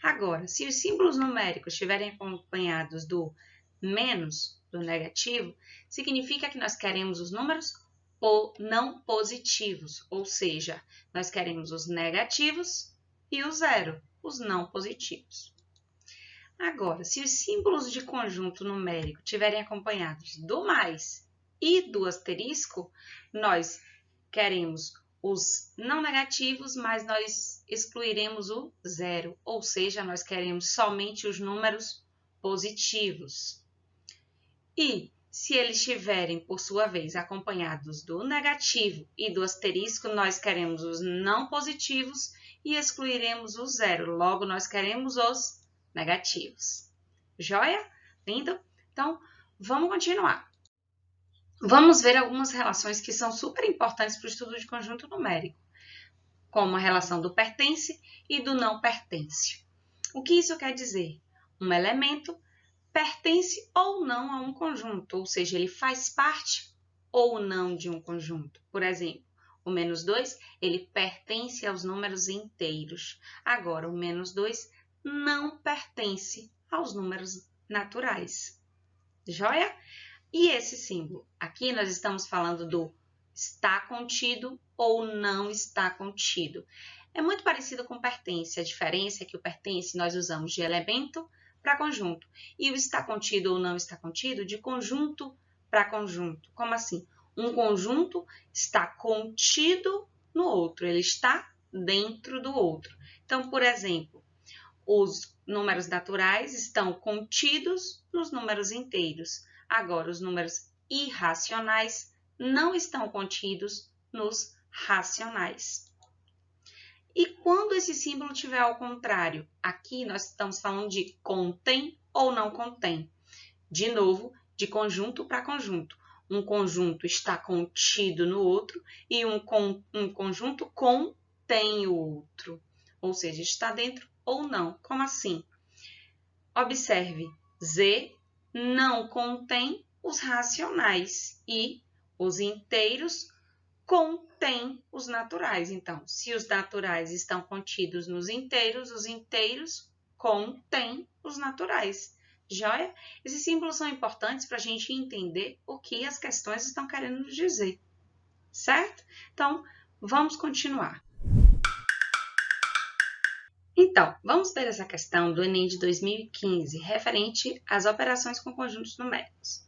Agora, se os símbolos numéricos estiverem acompanhados do menos, do negativo, significa que nós queremos os números não positivos, ou seja, nós queremos os negativos e o zero, os não positivos. Agora, se os símbolos de conjunto numérico estiverem acompanhados do mais e do asterisco, nós queremos os não negativos, mas nós excluiremos o zero, ou seja, nós queremos somente os números positivos. E se eles estiverem, por sua vez, acompanhados do negativo e do asterisco, nós queremos os não positivos e excluiremos o zero. Logo, nós queremos os negativos. Joia? Lindo? Então, vamos continuar. Vamos ver algumas relações que são super importantes para o estudo de conjunto numérico, como a relação do pertence e do não pertence. O que isso quer dizer? Um elemento pertence ou não a um conjunto, ou seja, ele faz parte ou não de um conjunto. Por exemplo, o -2, ele pertence aos números inteiros. Agora, o -2 não pertence aos números naturais. Joia? E esse símbolo? Aqui nós estamos falando do está contido ou não está contido. É muito parecido com pertence. A diferença é que o pertence nós usamos de elemento para conjunto. E o está contido ou não está contido de conjunto para conjunto. Como assim? Um conjunto está contido no outro. Ele está dentro do outro. Então, por exemplo, os números naturais estão contidos nos números inteiros. Agora, os números irracionais não estão contidos nos racionais. E quando esse símbolo estiver ao contrário? Aqui nós estamos falando de contém ou não contém. De novo, de conjunto para conjunto. Um conjunto está contido no outro e um conjunto contém o outro. Ou seja, está dentro ou não. Como assim? Observe, Z não contém os racionais e os inteiros contêm os naturais. Então, se os naturais estão contidos nos inteiros, os inteiros contêm os naturais. Joia? Esses símbolos são importantes para a gente entender o que as questões estão querendo nos dizer. Certo? Então, vamos continuar. Então, vamos ver essa questão do Enem de 2015, referente às operações com conjuntos numéricos.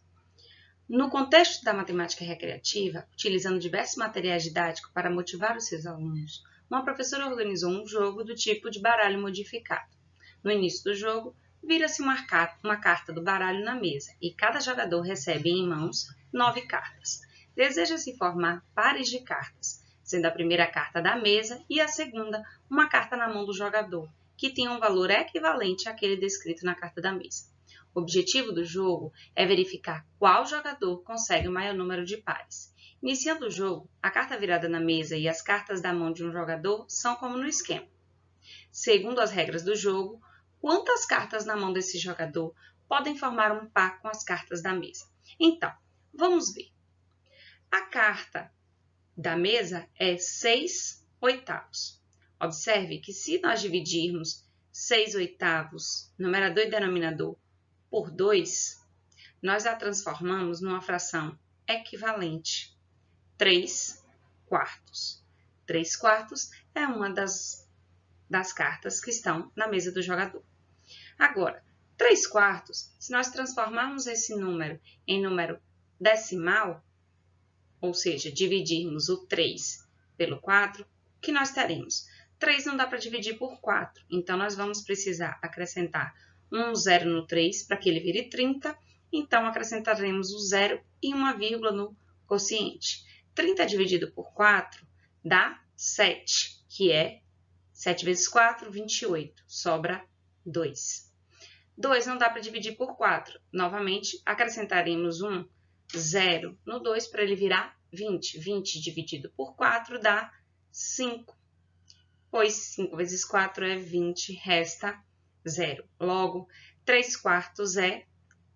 No contexto da matemática recreativa, utilizando diversos materiais didáticos para motivar os seus alunos, uma professora organizou um jogo do tipo de baralho modificado. No início do jogo, vira-se uma carta do baralho na mesa e cada jogador recebe em mãos 9 cartas. Deseja-se formar pares de cartas, sendo a primeira carta da mesa e a segunda uma carta na mão do jogador, que tem um valor equivalente àquele descrito na carta da mesa. O objetivo do jogo é verificar qual jogador consegue o maior número de pares. Iniciando o jogo, a carta virada na mesa e as cartas da mão de um jogador são como no esquema. Segundo as regras do jogo, quantas cartas na mão desse jogador podem formar um par com as cartas da mesa? Então, vamos ver. A carta da mesa é 6/8. Observe que se nós dividirmos 6/8, numerador e denominador, por 2, nós a transformamos numa fração equivalente, 3/4. 3/4 é uma das das cartas que estão na mesa do jogador. Agora, 3/4, se nós transformarmos esse número em número decimal, ou seja, dividirmos o 3 pelo 4, o que nós teremos? 3 não dá para dividir por 4, então nós vamos precisar acrescentar um 0 no 3 para que ele vire 30, então acrescentaremos o 0 e uma vírgula no quociente. 30 dividido por 4 dá 7, que é 7 vezes 4, 28, sobra 2. 2 não dá para dividir por 4, novamente acrescentaremos um 0 no 2 para ele virar 20. 20 dividido por 4 dá 5, pois 5 vezes 4 é 20, resta 0. Logo, 3/4 é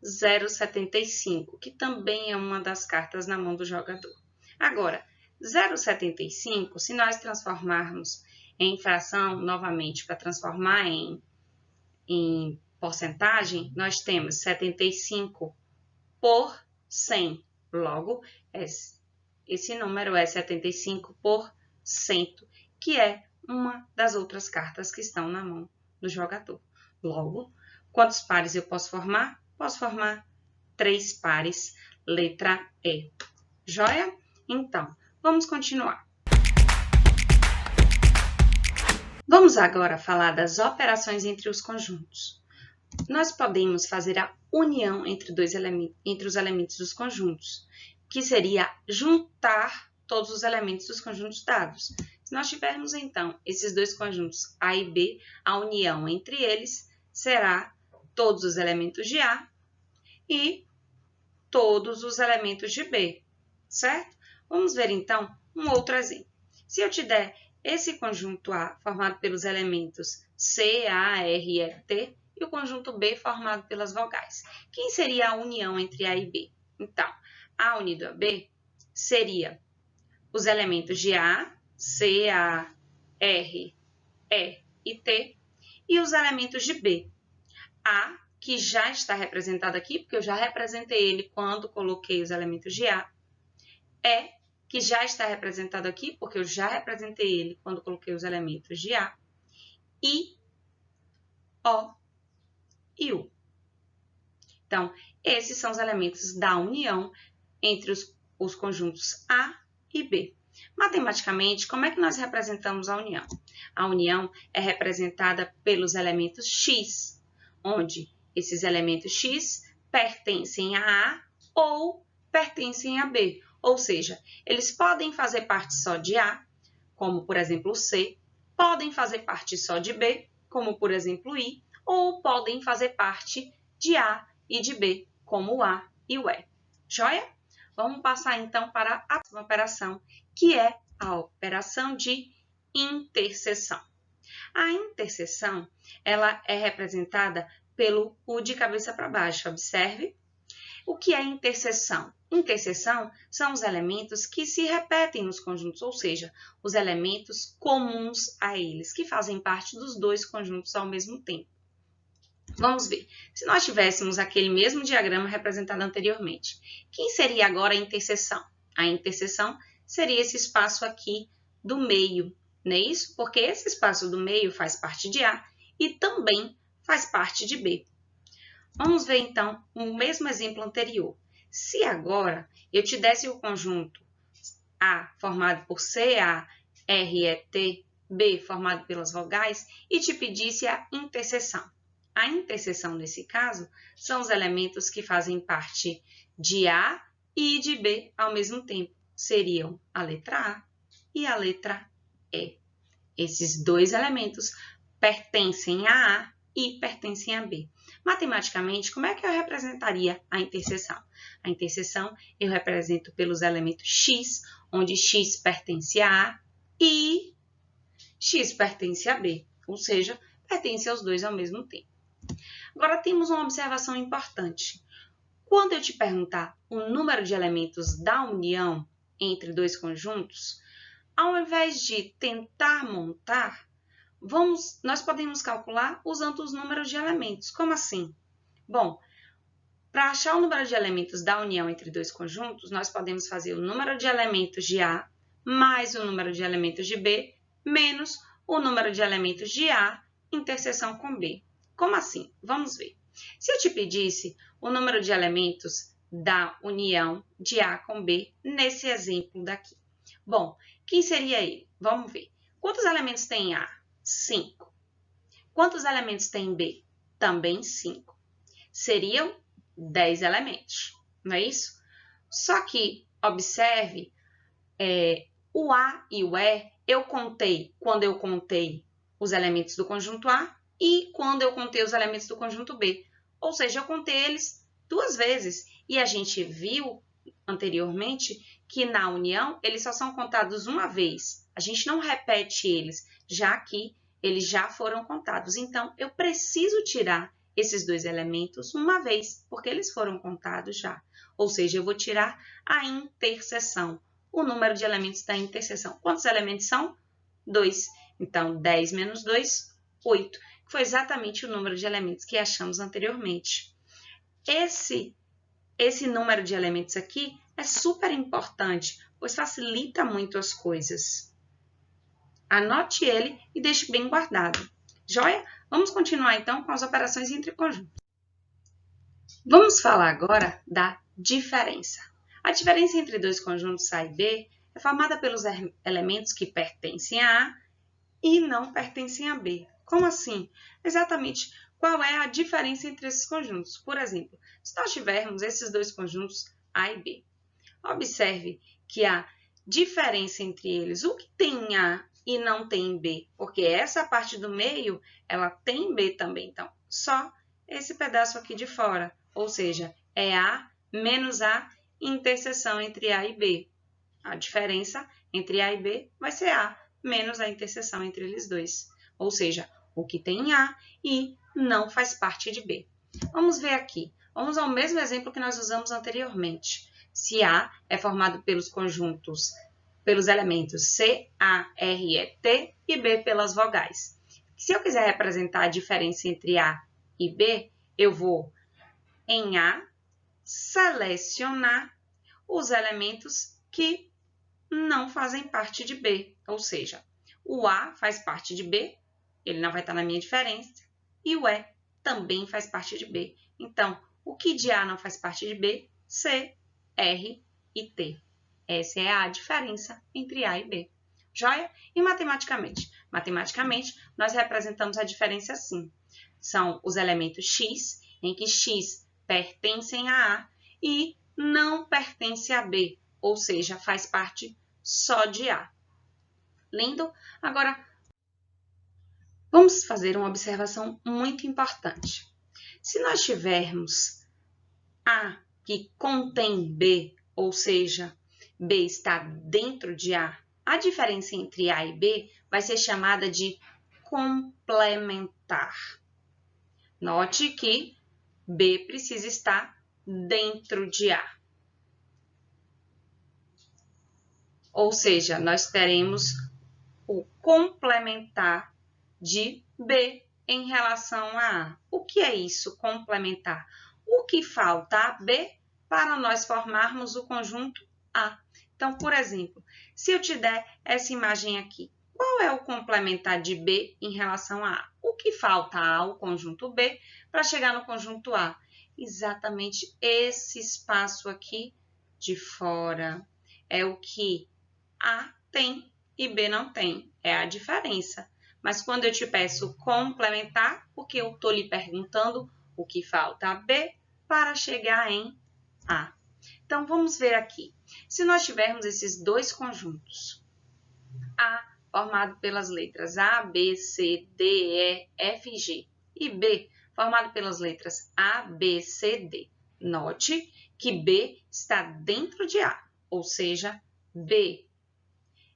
0,75, que também é uma das cartas na mão do jogador. Agora, 0,75, se nós transformarmos em fração, novamente, para transformar em porcentagem, nós temos 75 por 100. Logo, esse número é 75 por 100, que é uma das outras cartas que estão na mão do jogador. Logo, quantos pares eu posso formar? Posso formar 3 pares, letra E. Joia? Então, vamos continuar. Vamos agora falar das operações entre os conjuntos. Nós podemos fazer a união entre os elementos dos conjuntos, que seria juntar todos os elementos dos conjuntos dados. Se nós tivermos, então, esses dois conjuntos A e B, a união entre eles será todos os elementos de A e todos os elementos de B, certo? Vamos ver, então, um outro exemplo. Se eu te der esse conjunto A formado pelos elementos C, A, R, E, T e o conjunto B formado pelas vogais, quem seria a união entre A e B? Então, A unido a B seria os elementos de A, C, A, R, E e T e os elementos de B. A, que já está representado aqui, porque eu já representei ele quando coloquei os elementos de A. E, que já está representado aqui, porque eu já representei ele quando coloquei os elementos de A. I, O e U. Então, esses são os elementos da união entre os conjuntos A e B. Matematicamente, como é que nós representamos a união? A união é representada pelos elementos X, onde esses elementos X pertencem a A ou pertencem a B. Ou seja, eles podem fazer parte só de A, como por exemplo o C, podem fazer parte só de B, como por exemplo o I, ou podem fazer parte de A e de B, como o A e o E. Joia? Vamos passar então para a próxima operação, que é a operação de interseção. A interseção, ela é representada pelo U de cabeça para baixo. Observe. O que é interseção? Interseção são os elementos que se repetem nos conjuntos, ou seja, os elementos comuns a eles, que fazem parte dos dois conjuntos ao mesmo tempo. Vamos ver. Se nós tivéssemos aquele mesmo diagrama representado anteriormente, quem seria agora a interseção? A interseção seria esse espaço aqui do meio, não é isso? Porque esse espaço do meio faz parte de A e também faz parte de B. Vamos ver, então, o mesmo exemplo anterior. Se agora eu te desse o conjunto A formado por C, A, R, E, T, B formado pelas vogais e te pedisse a interseção. A interseção, nesse caso, são os elementos que fazem parte de A e de B ao mesmo tempo. Seriam a letra A e a letra E. Esses dois elementos pertencem a A e pertencem a B. Matematicamente, como é que eu representaria a interseção? A interseção eu represento pelos elementos X, onde X pertence a A e X pertence a B, ou seja, pertence aos dois ao mesmo tempo. Agora, temos uma observação importante. Quando eu te perguntar o número de elementos da união entre dois conjuntos, ao invés de tentar montar, nós podemos calcular usando os números de elementos. Como assim? Bom, para achar o número de elementos da união entre dois conjuntos, nós podemos fazer o número de elementos de A mais o número de elementos de B menos o número de elementos de A interseção com B. Como assim? Vamos ver. Se eu te pedisse o número de elementos da união de A com B nesse exemplo daqui. Bom, quem seria ele? Vamos ver. Quantos elementos tem A? 5. Quantos elementos tem B? Também 5. Seriam 10 elementos, não é isso? Só que, observe, o A e o E eu contei quando eu contei os elementos do conjunto A e quando eu contei os elementos do conjunto B. Ou seja, eu contei eles 2 vezes. E a gente viu anteriormente que na união eles só são contados uma vez. A gente não repete eles, já que eles já foram contados. Então, eu preciso tirar esses 2 elementos uma vez, porque eles foram contados já. Ou seja, eu vou tirar a interseção, o número de elementos da interseção. Quantos elementos são? 2. Então, 10 menos 2, 8. Que foi exatamente o número de elementos que achamos anteriormente. Esse número de elementos aqui é super importante, pois facilita muito as coisas. Anote ele e deixe bem guardado. Joia? Vamos continuar então com as operações entre conjuntos. Vamos falar agora da diferença. A diferença entre 2 conjuntos A e B é formada pelos elementos que pertencem a A e não pertencem a B. Como assim? Exatamente qual é a diferença entre esses conjuntos. Por exemplo, se nós tivermos esses 2 conjuntos A e B, observe que a diferença entre eles, o que tem em A e não tem em B, porque essa parte do meio, ela tem em B também. Então, só esse pedaço aqui de fora, ou seja, é A menos A interseção entre A e B. A diferença entre A e B vai ser A menos a interseção entre eles dois, ou seja, o que tem em A e não faz parte de B. Vamos ver aqui. Vamos ao mesmo exemplo que nós usamos anteriormente. Se A é formado pelos conjuntos, pelos elementos C, A, R, E, T e B pelas vogais. Se eu quiser representar a diferença entre A e B, eu vou em A selecionar os elementos que não fazem parte de B, ou seja, o A faz parte de B, ele não vai estar na minha diferença, e o E também faz parte de B. Então, o que de A não faz parte de B? C, R e T. Essa é a diferença entre A e B. Joia? E matematicamente? Matematicamente, nós representamos a diferença assim. São os elementos X, em que X pertencem a A e não pertence a B, ou seja, faz parte só de A. Lindo? Agora, vamos fazer uma observação muito importante. Se nós tivermos A que contém B, ou seja, B está dentro de A, a diferença entre A e B vai ser chamada de complementar. Note que B precisa estar dentro de A. Ou seja, nós teremos o complementar de B em relação a A. O que é isso, complementar? O que falta a B para nós formarmos o conjunto A. Então, por exemplo, se eu te der essa imagem aqui, qual é o complementar de B em relação a A? O que falta a A, o conjunto B, para chegar no conjunto A? Exatamente esse espaço aqui de fora. É o que A tem e B não tem. É a diferença. Mas quando eu te peço complementar, porque eu estou lhe perguntando o que falta a B para chegar em A. Então, vamos ver aqui. Se nós tivermos esses 2 conjuntos, A formado pelas letras A, B, C, D, E, F e G, e B formado pelas letras A, B, C, D. Note que B está dentro de A, ou seja, B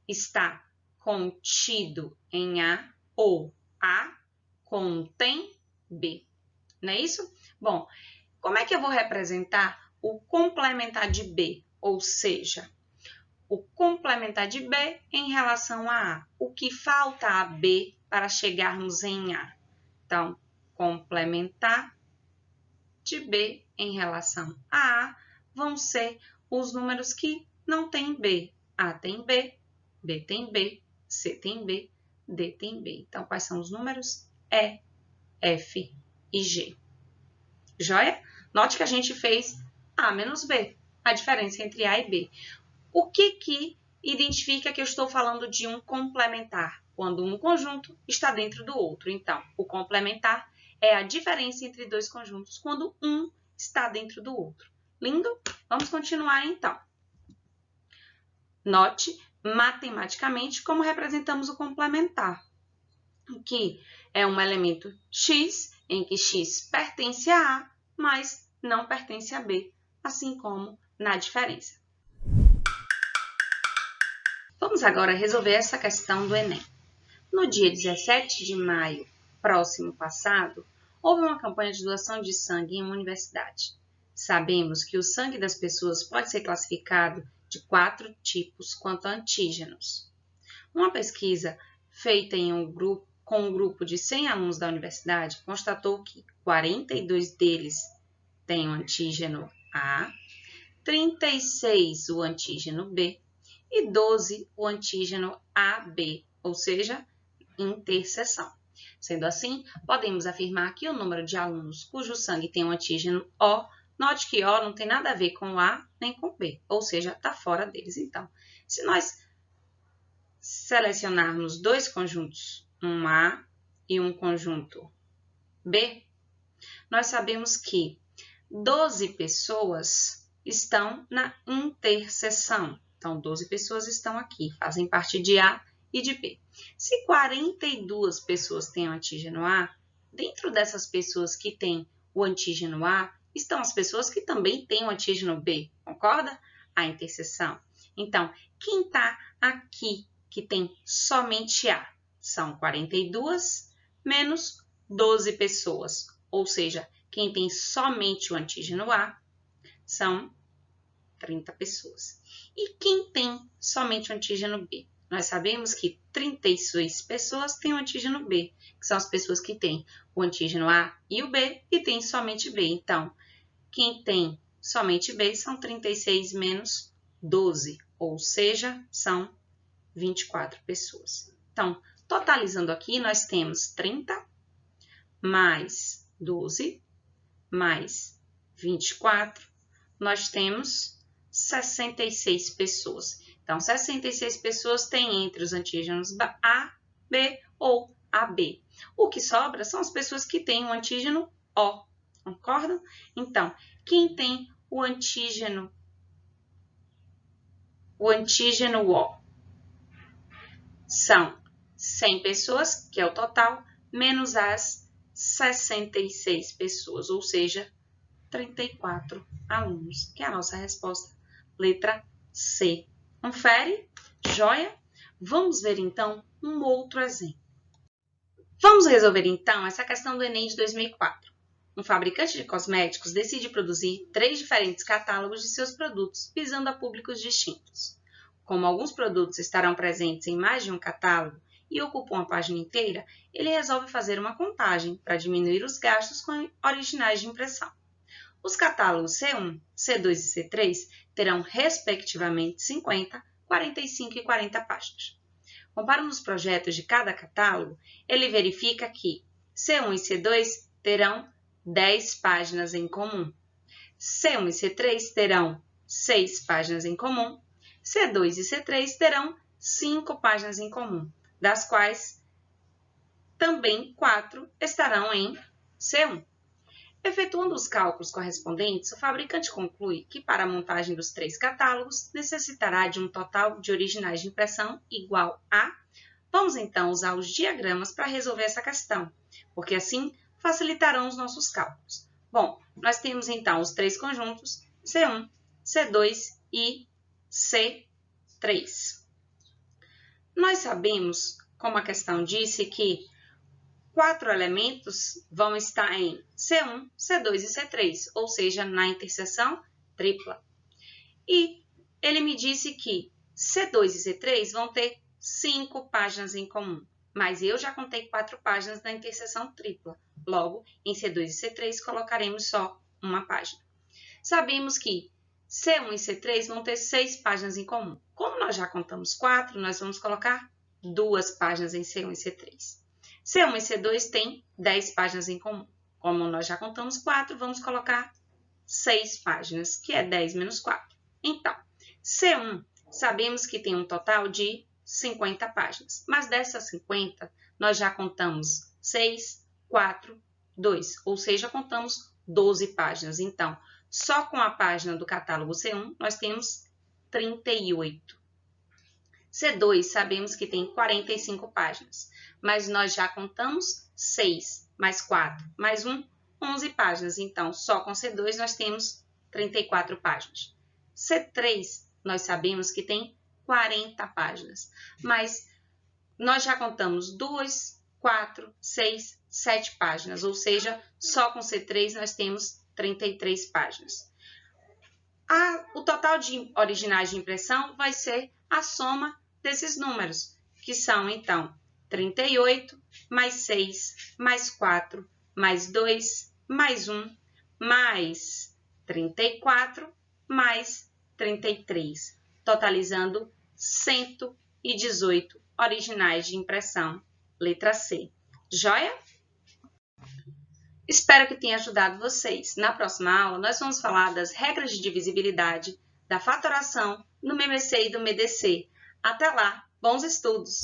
está contido em A ou A contém B. Não é isso? Bom, como é que eu vou representar o complementar de B? Ou seja, o complementar de B em relação a A. O que falta a B para chegarmos em A? Então, complementar de B em relação a A vão ser os números que não têm B. A tem B, B tem B, C tem B, D tem B. Então, quais são os números? E, F e G. Joia? Note que a gente fez A menos B, a diferença entre A e B. O que identifica que eu estou falando de um complementar? Quando um conjunto está dentro do outro. Então, o complementar é a diferença entre dois conjuntos quando um está dentro do outro. Lindo? Vamos continuar então. Note matematicamente como representamos o complementar, que é um elemento x, em que x pertence a A, mas não pertence a B, assim como na diferença. Vamos agora resolver essa questão do Enem. No dia 17 de maio, próximo passado, houve uma campanha de doação de sangue em uma universidade. Sabemos que o sangue das pessoas pode ser classificado de 4 tipos quanto a antígenos. Uma pesquisa feita com um grupo de 100 alunos da universidade constatou que 42 deles têm o antígeno A, 36 o antígeno B e 12 o antígeno AB, ou seja, interseção. Sendo assim, podemos afirmar que o número de alunos cujo sangue tem o antígeno O, note que O não tem nada a ver com o A nem com o B, ou seja, está fora deles. Então, se nós selecionarmos dois conjuntos, um A e um conjunto B, nós sabemos que 12 pessoas estão na interseção. Então, 12 pessoas estão aqui, fazem parte de A e de B. Se 42 pessoas têm o antígeno A, dentro dessas pessoas que têm o antígeno A, estão as pessoas que também têm o antígeno B, concorda? A interseção. Então, quem está aqui que tem somente A? São 42 menos 12 pessoas, ou seja, quem tem somente o antígeno A são 30 pessoas. E quem tem somente o antígeno B? Nós sabemos que 36 pessoas têm o antígeno B, que são as pessoas que têm o antígeno A e o B e têm somente B. Então, quem tem somente B são 36 menos 12, ou seja, são 24 pessoas. Então, totalizando aqui, nós temos 30 mais 12 mais 24, nós temos 66 pessoas. Então, 66 pessoas têm entre os antígenos A, B ou AB. O que sobra são as pessoas que têm o antígeno O, concordam? Então, quem tem o antígeno O são 100 pessoas, que é o total, menos as 66 pessoas, ou seja, 34 alunos, que é a nossa resposta, letra C. Confere? Joia? Vamos ver, então, um outro exemplo. Vamos resolver, então, essa questão do Enem de 2004. Um fabricante de cosméticos decide produzir 3 diferentes catálogos de seus produtos, visando a públicos distintos. Como alguns produtos estarão presentes em mais de um catálogo e ocupam a página inteira, ele resolve fazer uma contagem para diminuir os gastos com originais de impressão. Os catálogos C1, C2 e C3 terão, respectivamente, 50, 45 e 40 páginas. Comparando os projetos de cada catálogo, ele verifica que C1 e C2 terão 10 páginas em comum. C1 e C3 terão 6 páginas em comum. C2 e C3 terão 5 páginas em comum, das quais também 4 estarão em C1. Efetuando os cálculos correspondentes, o fabricante conclui que para a montagem dos 3 catálogos necessitará de um total de originais de impressão igual a... Vamos então usar os diagramas para resolver essa questão, porque assim facilitarão os nossos cálculos. Bom, nós temos então os 3 conjuntos C1, C2 e C3. Nós sabemos, como a questão disse, que 4 elementos vão estar em C1, C2 e C3, ou seja, na interseção tripla. E ele me disse que C2 e C3 vão ter 5 páginas em comum, mas eu já contei 4 páginas da interseção tripla. Logo, em C2 e C3 colocaremos só uma página. Sabemos que C1 e C3 vão ter 6 páginas em comum. Como nós já contamos 4, nós vamos colocar 2 páginas em C1 e C3. C1 e C2 têm 10 páginas em comum. Como nós já contamos 4, vamos colocar 6 páginas, que é 10 menos 4. Então, C1, sabemos que tem um total de 50 páginas, mas dessas 50, nós já contamos 6, 4, 2, ou seja, contamos 12 páginas. Então, só com a página do catálogo C1, nós temos 38. C2, sabemos que tem 45 páginas, mas nós já contamos 6, mais 4, mais 1, 11 páginas. Então, só com C2 nós temos 34 páginas. C3, nós sabemos que tem 40 páginas, mas nós já contamos 2, 4, 6, 7 páginas, ou seja, só com C3 nós temos 33 páginas. O total de originais de impressão vai ser a soma desses números, que são, então, 38, mais 6, mais 4, mais 2, mais 1, mais 34, mais 33, totalizando 118 originais de impressão, letra C. Joia? Espero que tenha ajudado vocês. Na próxima aula, nós vamos falar das regras de divisibilidade, da fatoração no MMC e do MEDC. Até lá, bons estudos!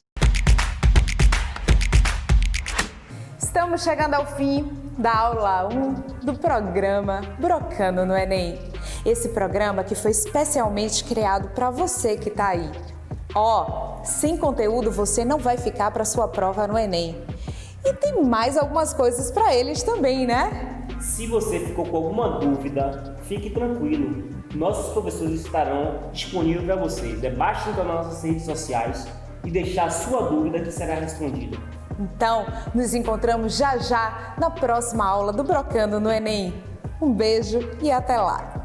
Estamos chegando ao fim da aula 1 do programa Brocando no Enem. Esse programa que foi especialmente criado para você que está aí. Sem conteúdo você não vai ficar para sua prova no Enem. E tem mais algumas coisas para eles também, né? Se você ficou com alguma dúvida, fique tranquilo. Nossos professores estarão disponíveis para vocês. Basta entrar nas nossas redes sociais e deixar a sua dúvida que será respondida. Então, nos encontramos já já na próxima aula do Brocando no Enem. Um beijo e até lá!